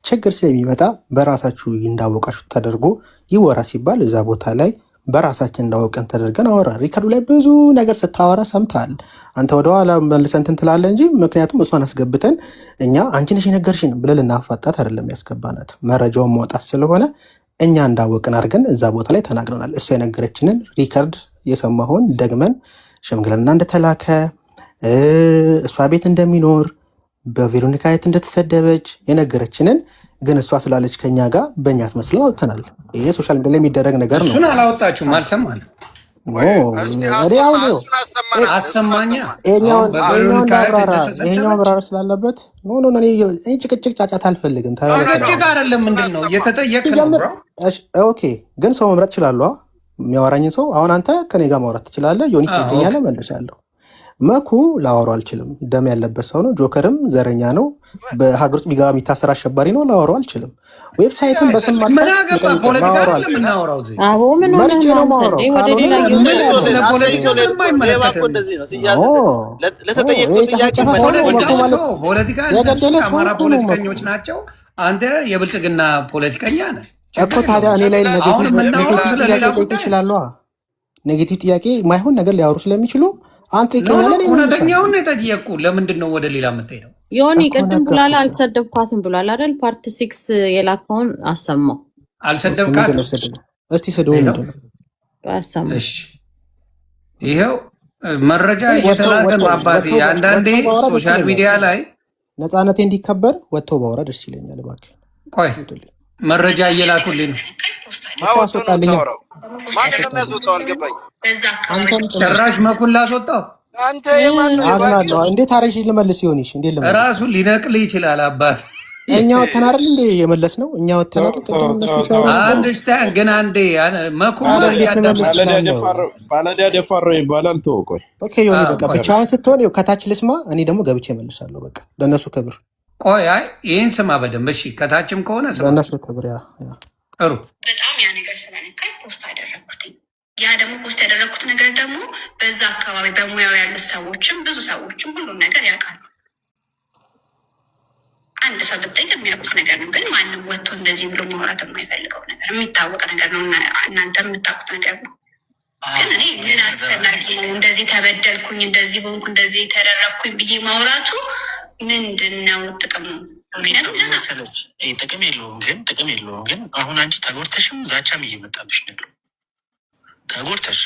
ችግር ስለሚመጣ በራሳችሁ እንዳወቃችሁ ተደርጎ ይወራ ሲባል እዛ ቦታ ላይ በራሳችን እንዳወቀን ተደርገን አወራ። ሪከርዱ ላይ ብዙ ነገር ስታወራ ሰምተሃል። አንተ ወደኋላ መልሰን እንትን ትላለህ እንጂ ምክንያቱም እሷን አስገብተን እኛ አንቺ ነሽ የነገርሽን ብለን ልናፋጣት አይደለም ያስገባናት፣ መረጃውን ማውጣት ስለሆነ እኛ እንዳወቅን አድርገን እዛ ቦታ ላይ ተናግረናል። እሷ የነገረችንን ሪከርድ የሰማሁን ደግመን ሽምግልና እንደተላከ እሷ ቤት እንደሚኖር በቬሮኒካ የት እንደተሰደበች የነገረችንን ግን እሷ ስላለች ከኛ ጋር በእኛ አስመስለን አውጥተናል። ይሄ ሶሻል ሚዲያ ላይ የሚደረግ ነገር ነው። እሱን አላወጣችሁም፣ አልሰማንም። አሰማኛ ይሄኛው አብራራ ስላለበት እኔ ጭቅጭቅ ጫጫት አልፈልግም። ጭቅጭቅ አይደለም። ምንድን ነው እየተጠየቅ ነው? ኦኬ ግን ሰው መምረጥ ይችላሉ። የሚያወራኝን ሰው አሁን አንተ ከኔ ጋር ማውራት ትችላለህ። ዮኒ ትጠይቀኛለህ፣ መልሻለሁ። መኩ ላወራው አልችልም። ደም ያለበት ሰው ነው። ጆከርም ዘረኛ ነው። በሀገር ውስጥ ቢገባ የሚታሰር አሸባሪ ነው። ላወራው አልችልም። ዌብሳይትን በስም ፖለቲከኞች ናቸው። አንተ የብልጽግና ፖለቲከኛ ነህ እኮ። ታዲያ እኔ ላይ ይችላሉ። ኔጌቲቭ ጥያቄ ማይሆን ነገር ሊያወሩ ስለሚችሉ አንተ ይቀኛለን። እውነተኛውን የተጠየቁ ለምንድን ነው ወደ ሌላ የምትሄደው? ዮኒ ቅድም ብላላ አልሰደብኳትም ብሏል አይደል? ፓርት 6 የላከውን አሰማው። አልሰደብካትም? እስቲ ስደው ምንድን ነው አሰማው። እሺ ይሄው መረጃ እየተላከ ነው አባቴ። አንዳንዴ ሶሻል ሚዲያ ላይ ነፃነቴ እንዲከበር ወጥተው ባወራ ደስ ይለኛል። እባክህ ቆይ መረጃ እየላኩልኝ ነው። ጭራሽ መኩን ላስወጣው እንዴት አረሽ ልመልስ ይሆንሽ እንዴ? ራሱ ሊነቅል ይችላል አባት። እኛ ወተን አይደል እንዴ የመለስ ነው? እኛ ወተን አይደል ቅድም እነሱ ሲያወሩ አንደርስታንድ ግን አንዴ መኩ ባለዲያ ደፋሮ ይባላል። ተወቆይ ኦኬ ዮኒ በቃ ብቻህን ስትሆን ከታች ልስማ፣ እኔ ደግሞ ገብቼ እመልሳለሁ። በቃ ለነሱ ክብር ቆይ አይ ይሄን ስማ በደንብ እሺ። ከታችም ከሆነ ስማ ለነሱ ክብር ጥሩ። በጣም ያ ነገር ስለነካኝ ፖስት አደረኩትኝ። ያ ደግሞ ፖስት ያደረኩት ነገር ደግሞ በዛ አካባቢ በሙያው ያሉት ሰዎችም ብዙ ሰዎችም ሁሉም ነገር ያውቃሉ። አንድ ሰው ብትጠይቅ የሚያውቁት ነገር ነው። ግን ማንም ወጥቶ እንደዚህ ብሎ ማውራት የማይፈልገው ነገር የሚታወቅ ነገር ነው። እናንተ የምታውቁት ነገር ነው። ግን እኔ ምን አስፈላጊ ነው እንደዚህ ተበደልኩኝ፣ እንደዚህ ሆንኩ፣ እንደዚህ ተደረግኩኝ ብዬ ማውራቱ ምንድን ነው ጥቅሙ? ጥቅም የለውም። ግን አሁን አንቺ ተጎድተሽም ዛቻም እየመጣብሽ ነው ያለው። ተጎድተሽ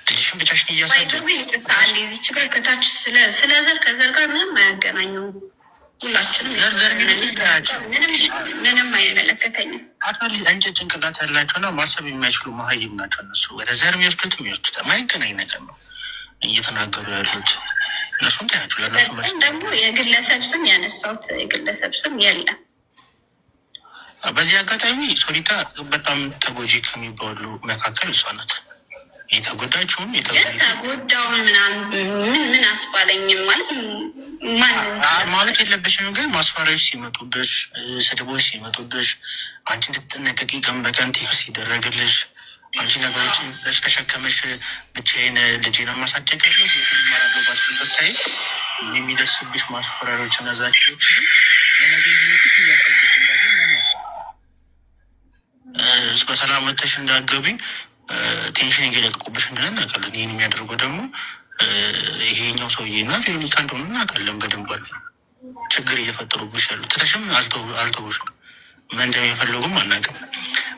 ልጅሽን ብቻሽን እያሳደዚች ጋር ከታች ስለ ዘር ከዘር ጋር ምንም አያገናኘውም። ሁላችንም ምንም አይመለከተኝም። አካል እንጨት ጭንቅላት ያላቸውና ማሰብ የማይችሉ መሀይም ናቸው እነሱ። ወደ ዘር የሚወስዱት ማይገናኝ ነገር ነው እየተናገሩ ያሉት። እነሱም ታያችሁ ለነሱ መልስ ደግሞ የግለሰብ ስም ያነሳሁት የግለሰብ ስም የለም። በዚህ አጋጣሚ ሶሊታ በጣም ተጎጂ ከሚባሉ መካከል እሷ ናት። የተጎዳችውም የተጎዳውን ምን አስባለኝም ማለት የለብሽም። ግን ማስፈራሪያዎች ሲመጡብሽ፣ ስድቦች ሲመጡብሽ አንቺ እንድትጠነቀቂ ቀን በቀን ቴክስት ይደረግልሽ። አንቺ ነገሮችን ብለሽ ተሸከመሽ ብቻዬን ልጄን ማሳደግ ያለሽ የማራገባችበት ታይ የሚደርስብሽ ማስፈራሪያዎች እና ዛቻዎች በሰላም ወጥተሽ እንዳትገቢ ቴንሽን እየለቀቁብሽ እንደሆነ እናውቃለን። ይህን የሚያደርገው ደግሞ ይሄኛው ሰውዬ እና ቬሮኒካ እንደሆነ እናውቃለን በደንብ። ችግር እየፈጠሩብሽ ያሉ ትተሽም አልተውሽም። ምን እንደሚፈልጉም አናውቅም።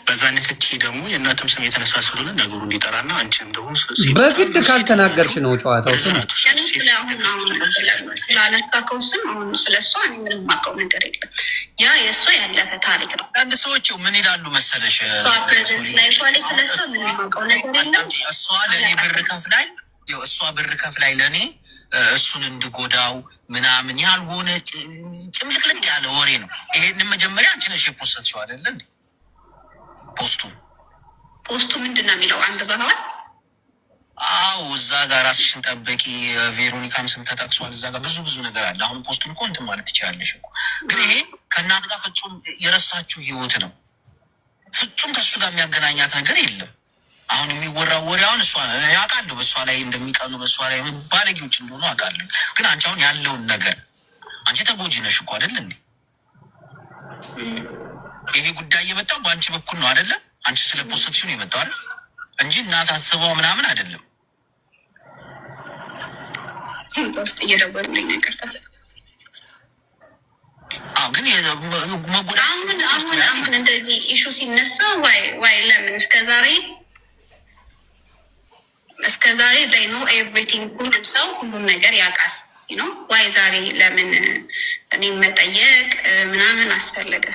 በዛ ንክኪ ደግሞ የእናትም ስም የተነሳ ስለሆነ ነገሩ እንዲጠራና አንቺ እንደሆን በግድ ካልተናገርሽ ነው ጨዋታው። ስም ስላነካከው ስም አሁን ስለሷ ምንም ማውቀው ነገር የለም። ያ የእሷ ያለፈ ታሪክ ነው። አንድ ሰዎች ምን ይላሉ መሰለሽ፣ ስለሷ ምንም ማውቀው ነገር የለም። እሷ ለእኔ ብር ከፍላኝ ለእኔ እሱን እንድጎዳው ምናምን ያልሆነ ጭምልቅልቅ ያለ ወሬ ነው። ይሄንን መጀመሪያ አንቺ ነሽ የፖስተሽው አይደለ? ፖስቱ ምንድን ነው የሚለው አንብበዋል? አዎ እዛ ጋር ራስሽን ጠበቂ፣ ቬሮኒካም ስም ተጠቅሷል። እዛ ጋር ብዙ ነገር አለ። አሁን ፖስቱን እኮ እንትን ማለት ትችላለሽ እኮ። ግን ይሄ ከእናት ጋር ፍጹም የረሳችው ህይወት ነው። ፍጹም ከሱ ጋር የሚያገናኛት ነገር የለም። አሁን የሚወራው ወሬ አሁን እሷ ያውቃለሁ፣ በእሷ ላይ እንደሚቀኑ በእሷ ላይ ባለጌዎች እንደሆኑ አውቃለሁ። ግን አንቺ አሁን ያለውን ነገር አንቺ ተጎጂ ነሽ እኮ አይደለ እንዴ? ይሄ ጉዳይ የመጣው በአንቺ በኩል ነው አይደለ? አንቺ ስለ ፖስት ነው የመጣው አይደል እንጂ እናት አስበው ምናምን አይደለም። ፖስት እየደወሉልኝ ነው ይቅርታ። ግን አሁን እንደዚህ ኢሹ ሲነሳ ዋይ ለምን እስከዛሬ they know everything ሁሉም ሰው ሁሉም ነገር ያውቃል ዋይ ዛሬ ለምን እኔ መጠየቅ ምናምን አስፈለገ?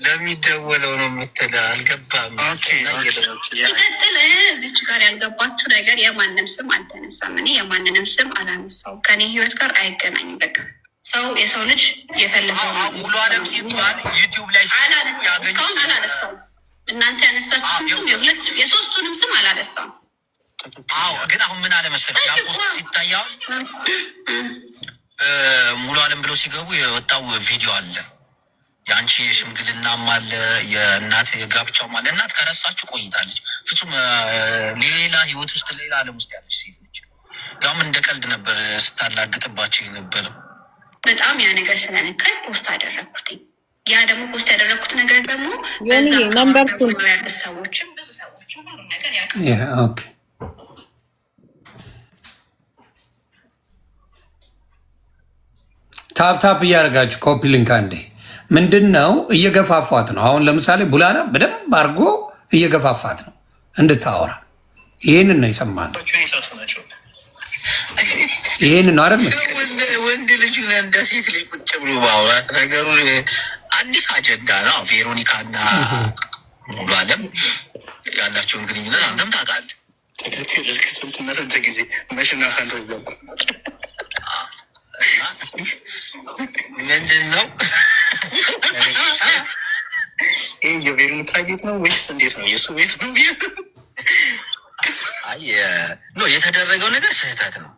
ለሚደወለው ነው የምትለው አልገባም። ሲቀጥል እዚች ጋር ያልገባችሁ ነገር የማንም ስም አልተነሳም። እኔ የማንንም ስም አላነሳውም። ከኔ ህይወት ጋር አይገናኝም። በቃ የሰው ልጅ የፈለገው ሙሉ አለም ሲባል ዩቲዩብ ላይ እስካሁን አላነሳውም። እናንተ ያነሳችሁትን ስም የሶስቱንም ስም አላነሳውም። ግን አሁን ምን አለ መሰለሽ ያ ፖስት ሲታያው ሙሉ አለም ብለው ሲገቡ የወጣው ቪዲዮ አለ። ያንቺ የሽምግልናም አለ የእናት የጋብቻውም አለ። እናት ከረሳችሁ ቆይታለች። ፍጹም ሌላ ህይወት ውስጥ ሌላ ዓለም ውስጥ ያለች ሴት ነች። ያውም እንደ ቀልድ ነበር ስታላግጥባቸው የነበረው። በጣም ያ ነገር ስለነካኝ ፖስት አደረኩት። ያ ደግሞ ፖስት ያደረኩት ነገር ደግሞ ነምበር 2 ያሉ ሰዎችም ብዙ ሰዎችም ሁሉ ነገር ያውቃል። ኦኬ ታፕ እያደረጋችሁ ኮፒ ሊንክ አንዴ ምንድነው እየገፋፋት ነው። አሁን ለምሳሌ ቡላላ በደንብ አድርጎ እየገፋፋት ነው እንድታወራ። ይሄንን ነው የሰማነው። ይሄንን ነው አይደል? ወንድ ልጅ እንደ ሴት ልጅ ቁጭ ብሎ ማውራት ነገሩ አዲስ አጀንዳ ነው። ቬሮኒካና ሙሉ አለም ያላቸውን ግንኙነት አንተም ታውቃለህ። ስንት ጊዜ መሽና ምንድን ነው ይህ የቬሮኒካ ቤት ነው ወይስ እንዴት ነው? የእሱ ቤት ነው? የተደረገው ነገር ስህተት ነው።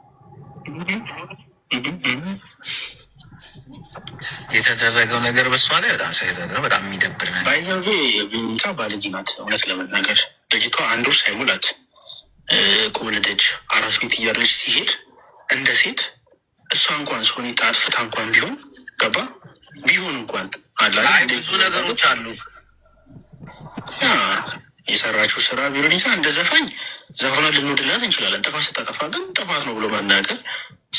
የተደረገው ነገር በሷ ላይ በጣም ስህተት ነው። በጣም የሚደብር ነገር። ባይዘዌ ቬሮኒካ ባለጌ ናት። እውነት ለመናገር ልጅቷ 1 ወር ሳይሞላት ከወለደች አራስ ቤት እያለች ሲሄድ እንደ ሴት እሷ እንኳን ሶኔታ አጥፍታ እንኳን ቢሆን ገባ ቢሆን እንኳን ብዙ ነገሮች አሉ የሰራችው ስራ። ቬሮኒካ እንደ ዘፋኝ ዘፈኗ ልንወድላት እንችላለን። ጥፋት ስታጠፋ ግን ጥፋት ነው ብሎ መናገር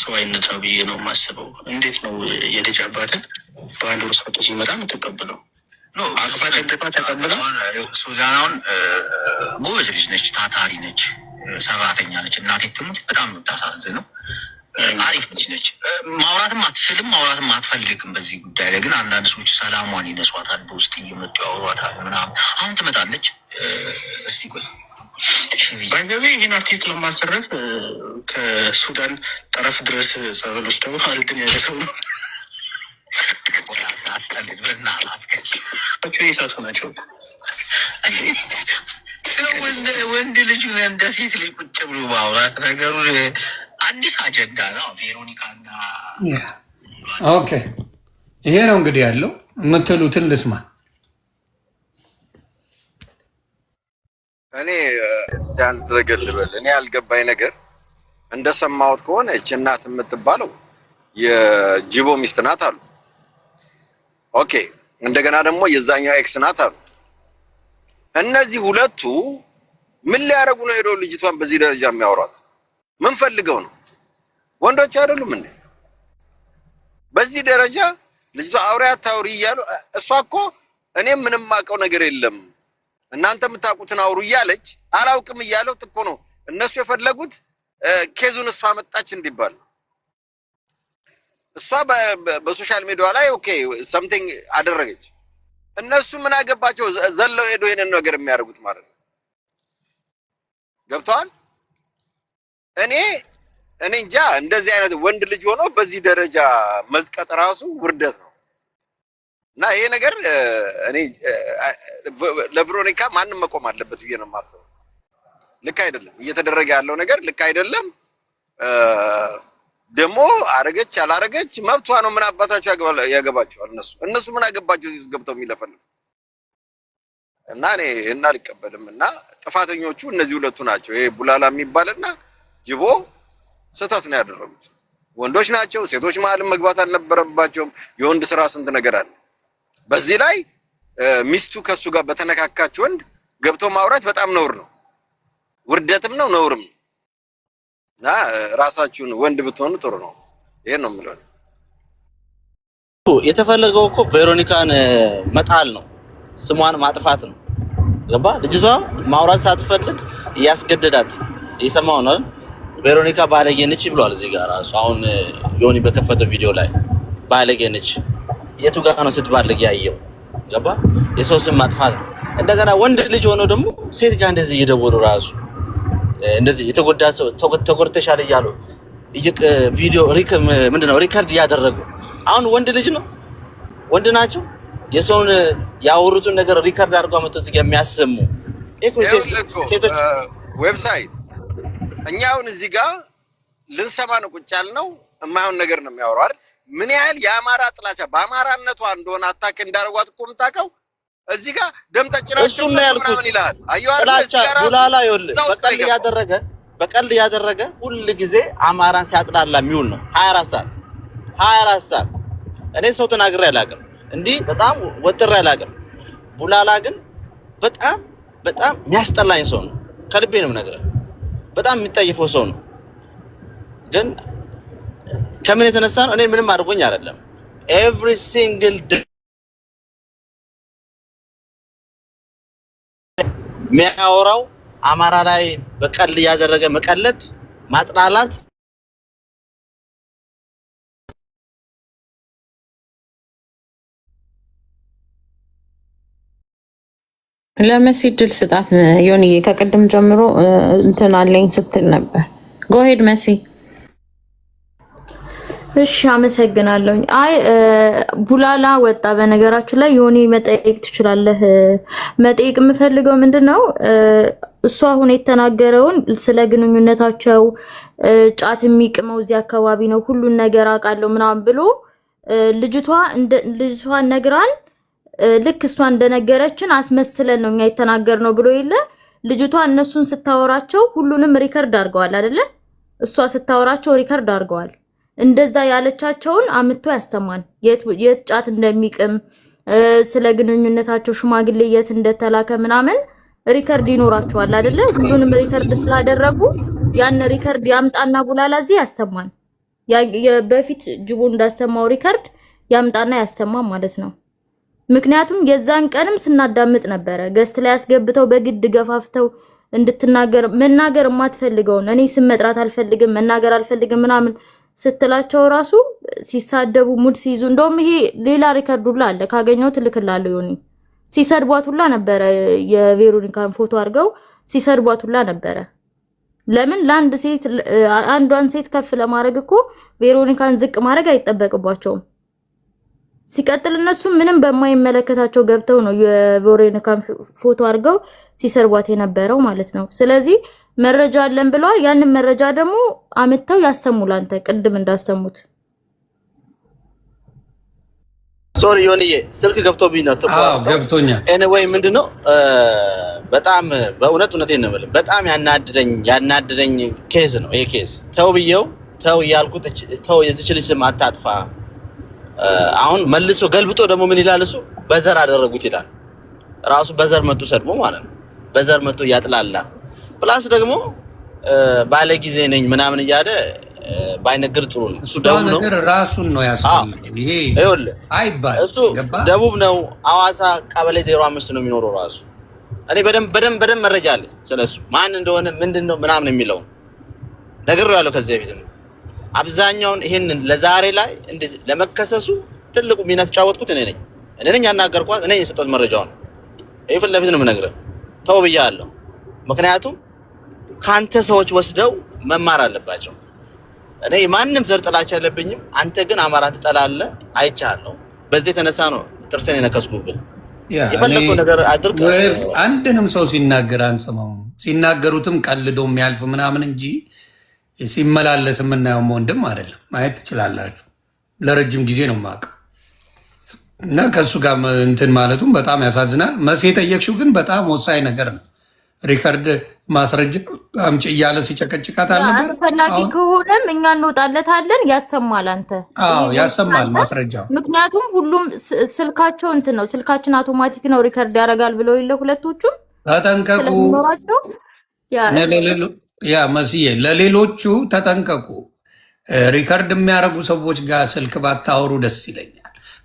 ሰዋይነት ነው ብዬ ነው የማስበው። እንዴት ነው የልጅ አባትን በ1 ወር ሰጡ ሲመጣ የምትቀበለው? አቅፋ ደግፋ ተቀብላ። ሱዛናውን ጎበዝ ልጅ ነች፣ ታታሪ ነች፣ ሰራተኛ ነች። እናቴ ትሙት በጣም የምታሳዝነው አሪፍ ልጅ ነች። ማውራትም አትችልም፣ ማውራትም አትፈልግም በዚህ ጉዳይ ላይ። ግን አንዳንድ ሰዎች ሰላሟን ይነሷታል፣ በውስጥ እየመጡ ያወሯታል ምናምን። አሁን ትመጣለች። እስቲ ቆይ ባይገቢ ይህን አርቲስት ለማሰረፍ ከሱዳን ጠረፍ ድረስ ጸበል ወስደው አልድን ያለ ሰው ነው። ሳቱ ናቸው። ወንድ ልጅ እንደ ሴት ልጅ ቁጭ ብሎ ማውራት ነገሩ አዲስ አጀንዳ ነው። ቬሮኒካና ኦኬ፣ ይሄ ነው እንግዲህ ያለው። የምትሉትን ልስማ። እኔ እስቲ አንድ ነገር ልበል። እኔ ያልገባኝ ነገር እንደሰማሁት ከሆነ እች እናት የምትባለው የጅቦ ሚስት ናት አሉ። ኦኬ፣ እንደገና ደግሞ የዛኛው ኤክስ ናት አሉ። እነዚህ ሁለቱ ምን ሊያደርጉ ነው ሄደው ልጅቷን በዚህ ደረጃ የሚያወሯት? ምን ፈልገው ነው? ወንዶች አይደሉም እንዴ? በዚህ ደረጃ ልጅቷ አውሬ አታውሪ እያሉ እሷ እኮ እኔ ምንም ማውቀው ነገር የለም እናንተ የምታውቁትን አውሩ እያለች አላውቅም እያለው እኮ ነው እነሱ የፈለጉት። ኬዙን እሷ መጣች እንዲባል እሷ በሶሻል ሚዲያ ላይ ኦኬ ሰምቲንግ አደረገች። እነሱ ምን አገባቸው? ዘለው ሄዶ ይሄንን ነገር የሚያደርጉት ማለት ነው። ገብተዋል። እኔ እንጃ እንደዚህ አይነት ወንድ ልጅ ሆኖ በዚህ ደረጃ መዝቀጥ ራሱ ውርደት ነው። እና ይሄ ነገር እኔ ለቬሮኒካ ማንም መቆም አለበት ብዬ ነው የማስበው። ልክ አይደለም እየተደረገ ያለው ነገር ልክ አይደለም። ደግሞ አረገች አላረገች መብቷ ነው። ምን አባታቸው ያገባቸዋል? እነሱ ምን አገባቸው ገብተው የሚለፈልፉ? እና እኔ አልቀበልም። እና ጥፋተኞቹ እነዚህ ሁለቱ ናቸው። ይሄ ቡላላ የሚባልና ጅቦ ስህተት ነው ያደረጉት። ወንዶች ናቸው። ሴቶች መሀልም መግባት አልነበረባቸውም። የወንድ ስራ ስንት ነገር አለ። በዚህ ላይ ሚስቱ ከሱ ጋር በተነካካች ወንድ ገብቶ ማውራት በጣም ነውር ነው፣ ውርደትም ነው ነውርም ነው። እና ራሳችሁን ወንድ ብትሆኑ ጥሩ ነው። ይሄን ነው የምለው። የተፈለገው እኮ ቬሮኒካን መጣል ነው፣ ስሟን ማጥፋት ነው። ገባ? ልጅቷ ማውራት ሳትፈልግ እያስገደዳት እየሰማው ነው። ቬሮኒካ ባለጌ ነች ብሏል እዚህ ጋር ራሱ። አሁን ዮኒ በከፈተው ቪዲዮ ላይ ባለጌ ነች። የቱ ጋር ነው ስትባለግ ያየው? ገባ? የሰው ስም ማጥፋት ነው። እንደገና ወንድ ልጅ ሆኖ ደግሞ ሴት ጋር እንደዚህ እየደወሉ ራሱ እንደዚህ የተጎዳ ሰው ተጎድተሻል እያሉ ቪዲዮ ምንድነው ሪከርድ እያደረጉ አሁን ወንድ ልጅ ነው ወንድ ናቸው የሰውን ያወሩትን ነገር ሪከርድ አድርገው አመጣው እዚህ ጋር የሚያሰሙ ሴቶች ዌብሳይት እኛ አሁን እዚህ ጋር ልንሰማ ነው ቁጭ ያልነው የማይሆን ነገር ነው የሚያወራው አይደል? ምን ያህል የአማራ ጥላቻ በአማራነቷ እንደሆነ አታውቅ እንዳደረጓት እኮ የምታውቀው እዚህ ጋር ደም ጠጭናቸው ምናምን ይላል። አየሁ አይደል? እዚህ ጋር ቡላላ ይኸውልህ በቀልድ ያደረገ ሁል ጊዜ አማራን ሲያጥላላ የሚውል ነው 24 ሰዓት እኔ ሰው ተናግሬ አላውቅም፣ እንዲህ በጣም ወጥሬ አላውቅም። ቡላላ ግን በጣም የሚያስጠላኝ ሰው ነው። ከልቤ ነው የምነግርህ። በጣም የሚጠይፈው ሰው ነው። ግን ከምን የተነሳ ነው? እኔ ምንም አድርጎኝ አይደለም። every single day የሚያወራው አማራ ላይ በቀል ያደረገ መቀለድ፣ ማጥላላት ለመሲ ድል ስጣት። ዮኒ ከቅድም ጀምሮ እንትን አለኝ ስትል ነበር። ጎሄድ መሲ። እሺ አመሰግናለሁኝ። አይ ቡላላ ወጣ። በነገራችሁ ላይ ዮኒ መጠየቅ ትችላለህ። መጠየቅ የምፈልገው ምንድነው እሱ አሁን የተናገረውን ስለ ግንኙነታቸው ጫት የሚቅመው እዚህ አካባቢ ነው ሁሉን ነገር አውቃለሁ ምናምን ብሎ ልጅቷን ነግራን ልክ እሷ እንደነገረችን አስመስለን ነው እኛ የተናገርነው ብሎ የለ ልጅቷ እነሱን ስታወራቸው ሁሉንም ሪከርድ አድርገዋል አይደለ? እሷ ስታወራቸው ሪከርድ አድርገዋል። እንደዛ ያለቻቸውን አምጥቶ ያሰማን። የት ጫት እንደሚቅም ስለ ግንኙነታቸው ሽማግሌ የት እንደተላከ ምናምን ሪከርድ ይኖራቸዋል አይደለ? ሁሉንም ሪከርድ ስላደረጉ ያን ሪከርድ ያምጣና ቡላላ እዚህ ያሰማን። በፊት ጅቦ እንዳሰማው ሪከርድ ያምጣና ያሰማን ማለት ነው። ምክንያቱም የዛን ቀንም ስናዳምጥ ነበረ። ገስት ላይ ያስገብተው በግድ ገፋፍተው እንድትናገር መናገር የማትፈልገውን እኔ ስም መጥራት አልፈልግም መናገር አልፈልግም ምናምን ስትላቸው ራሱ ሲሳደቡ ሙድ ሲይዙ እንደውም ይሄ ሌላ ሪከርድ ሁላ አለ ካገኘው ትልክላለሁ። ዮኒ ሲሰድቧት ሁላ ነበረ። የቬሮኒካን ፎቶ አድርገው ሲሰድቧት ሁላ ነበረ። ለምን ለአንድ ሴት አንዷን ሴት ከፍ ለማድረግ እኮ ቬሮኒካን ዝቅ ማድረግ አይጠበቅባቸውም። ሲቀጥል እነሱ ምንም በማይመለከታቸው ገብተው ነው የቬሮኒካን ፎቶ አድርገው ሲሰርቧት የነበረው ማለት ነው። ስለዚህ መረጃ አለን ብለዋል። ያንን መረጃ ደግሞ አመጣው ያሰሙል። አንተ ቅድም እንዳሰሙት ሶሪ ዮኒዬ ስልክ ገብቶብኝ ነው። ገብቶኛል። ኤኒዌይ ምንድነው በጣም በእውነት እውነቴን ነው የምልህ በጣም ያናደደኝ ኬዝ ነው ይሄ ኬዝ። ተው ብየው ተው ያልኩት ተው የዚች ልጅ ስም አታጥፋ። አሁን መልሶ ገልብጦ ደግሞ ምን ይላል እሱ በዘር አደረጉት ይላል። ራሱ በዘር መጡ ሰድቦ ማለት ነው። በዘር መጡ ያጥላላ ፕላስ ደግሞ ባለ ጊዜ ነኝ ምናምን እያለ ባይነግር ጥሩ ነው። እሱ ደቡብ ነው ራሱን ነው ያስፈልግ። ይሄ ይኸውልህ አይባል እሱ ደቡብ ነው ሐዋሳ ቀበሌ 05 ነው የሚኖረው ራሱ። እኔ በደንብ መረጃ አለ ስለሱ ማን እንደሆነ ምንድነው ምናምን የሚለው ነገር ያለው ከዚህ በፊት ነው። አብዛኛውን ይሄንን ለዛሬ ላይ እንደዚህ ለመከሰሱ ትልቁ ሚና ተጫወትኩት እኔ ነኝ ያናገርኳት እኔ የሰጠሁት መረጃው ነው። ይሄን ለፊት ነው የምነግርህ ተው ብያለሁ። ምክንያቱም ካንተ ሰዎች ወስደው መማር አለባቸው። እኔ ማንንም ዘር ጥላቻ የለብኝም። አንተ ግን አማራን ትጠላለህ አይቻለሁ። በዚህ የተነሳ ነው ጥርሴን የነከስኩብህ። የፈለከው ነገር አድርግ። አንድንም ሰው ሲናገር አንሰማው። ሲናገሩትም ቀልዶ የሚያልፍ ምናምን እንጂ ሲመላለስ የምናየው ወንድም አይደለም። ማየት ትችላላችሁ። ለረጅም ጊዜ ነው የማውቀው እና ከእሱ ጋር እንትን ማለቱም በጣም ያሳዝናል። መቼ ጠየቅሽው ግን በጣም ወሳኝ ነገር ነው። ሪከርድ ማስረጃ አምጪ እያለ ሲጨቀጭቃት አልነበር? አስፈላጊ ከሆነም እኛ እንወጣለታለን። ያሰማል። አንተ ያሰማል ማስረጃው። ምክንያቱም ሁሉም ስልካቸው እንትን ነው፣ ስልካችን አውቶማቲክ ነው ሪከርድ ያደርጋል ብለው የለ ሁለቶቹም ተጠንቀቁ። ያ መስዬ ለሌሎቹ ተጠንቀቁ። ሪከርድ የሚያደርጉ ሰዎች ጋር ስልክ ባታወሩ ደስ ይለኛል።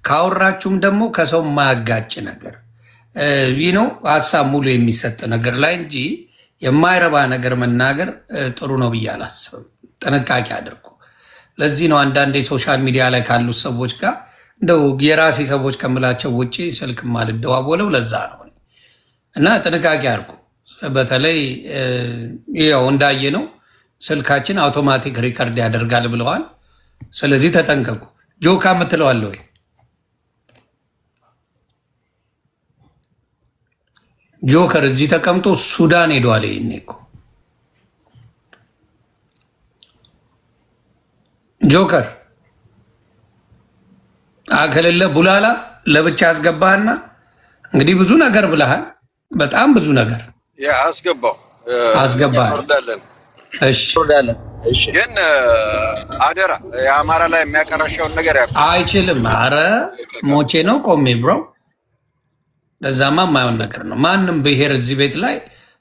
ካወራችሁም ደግሞ ከሰው ማያጋጭ ነገር ይህ ነው ሀሳብ ሙሉ የሚሰጥ ነገር ላይ እንጂ የማይረባ ነገር መናገር ጥሩ ነው ብዬ አላስብም። ጥንቃቄ አድርጉ። ለዚህ ነው አንዳንዴ ሶሻል ሚዲያ ላይ ካሉት ሰዎች ጋር እንደው የራሴ ሰዎች ከምላቸው ውጭ ስልክ ማልደዋወለው ለዛ ነው። እና ጥንቃቄ አድርጉ። በተለይ ያው እንዳየ ነው ስልካችን አውቶማቲክ ሪከርድ ያደርጋል ብለዋል። ስለዚህ ተጠንቀቁ። ጆካ የምትለዋለ ወይ? ጆከር እዚህ ተቀምጦ ሱዳን ሄዷል። ይሄኔ እኮ ጆከር አከለለ ቡላላ ለብቻ አስገባህና እንግዲህ ብዙ ነገር ብለሃል። በጣም ብዙ ነገር አስገባህ። እሺ ግን አደራ የአማራ ላይ የሚያቀረሸውን ነገር አይችልም። አረ ሞቼ ነው ቆሜ ብሮ ለዛማ የማይሆን ነገር ነው። ማንም ብሔር እዚህ ቤት ላይ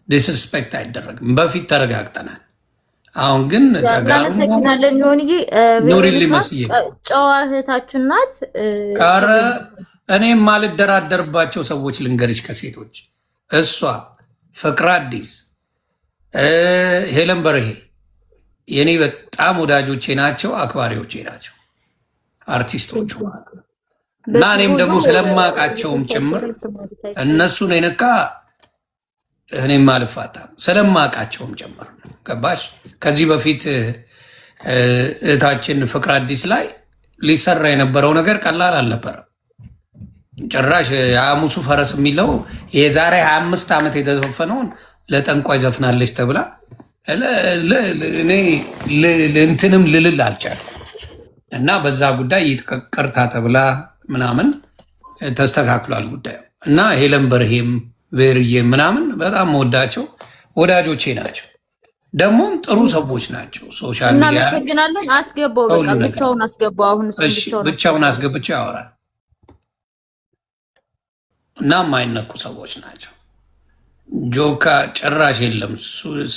ዲስሪስፔክት አይደረግም። በፊት ተረጋግጠናል። አሁን ግን እናመሰግናለን። ኑሪልኝ መስዬ ጨዋ እህታችን ናት። ኧረ እኔ የማልደራደርባቸው ሰዎች ልንገርሽ፣ ከሴቶች እሷ፣ ፍቅር አዲስ፣ ሄለን በርሄ የኔ በጣም ወዳጆቼ ናቸው፣ አክባሪዎቼ ናቸው፣ አርቲስቶቹ እና እኔም ደግሞ ስለማቃቸውም ጭምር እነሱን የነካ እኔም አልፋታም፣ ስለማቃቸውም ጭምር ነው። ገባሽ? ከዚህ በፊት እህታችን ፍቅር አዲስ ላይ ሊሰራ የነበረው ነገር ቀላል አልነበረም። ጭራሽ የሐሙሱ ፈረስ የሚለው የዛሬ 25 ዓመት የተዘፈነውን ለጠንቋይ ዘፍናለች ተብላ እኔ እንትንም ልልል አልቻለም። እና በዛ ጉዳይ ይቅርታ ተብላ ምናምን ተስተካክሏል ጉዳዩ። እና ሄለን በርሄም ቬርዬም ምናምን በጣም መወዳቸው ወዳጆቼ ናቸው። ደግሞም ጥሩ ሰዎች ናቸው። ሶሻል ሚዲያ እናመሰግናለን። አስገባው፣ በቃ ብቻውን አስገባው። አሁን ብቻውን አስገብቼው ያወራል እና የማይነኩ ሰዎች ናቸው። ጆካ ጭራሽ የለም፣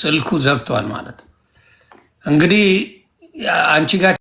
ስልኩ ዘግቷል ማለት ነው። እንግዲህ አንቺ ጋር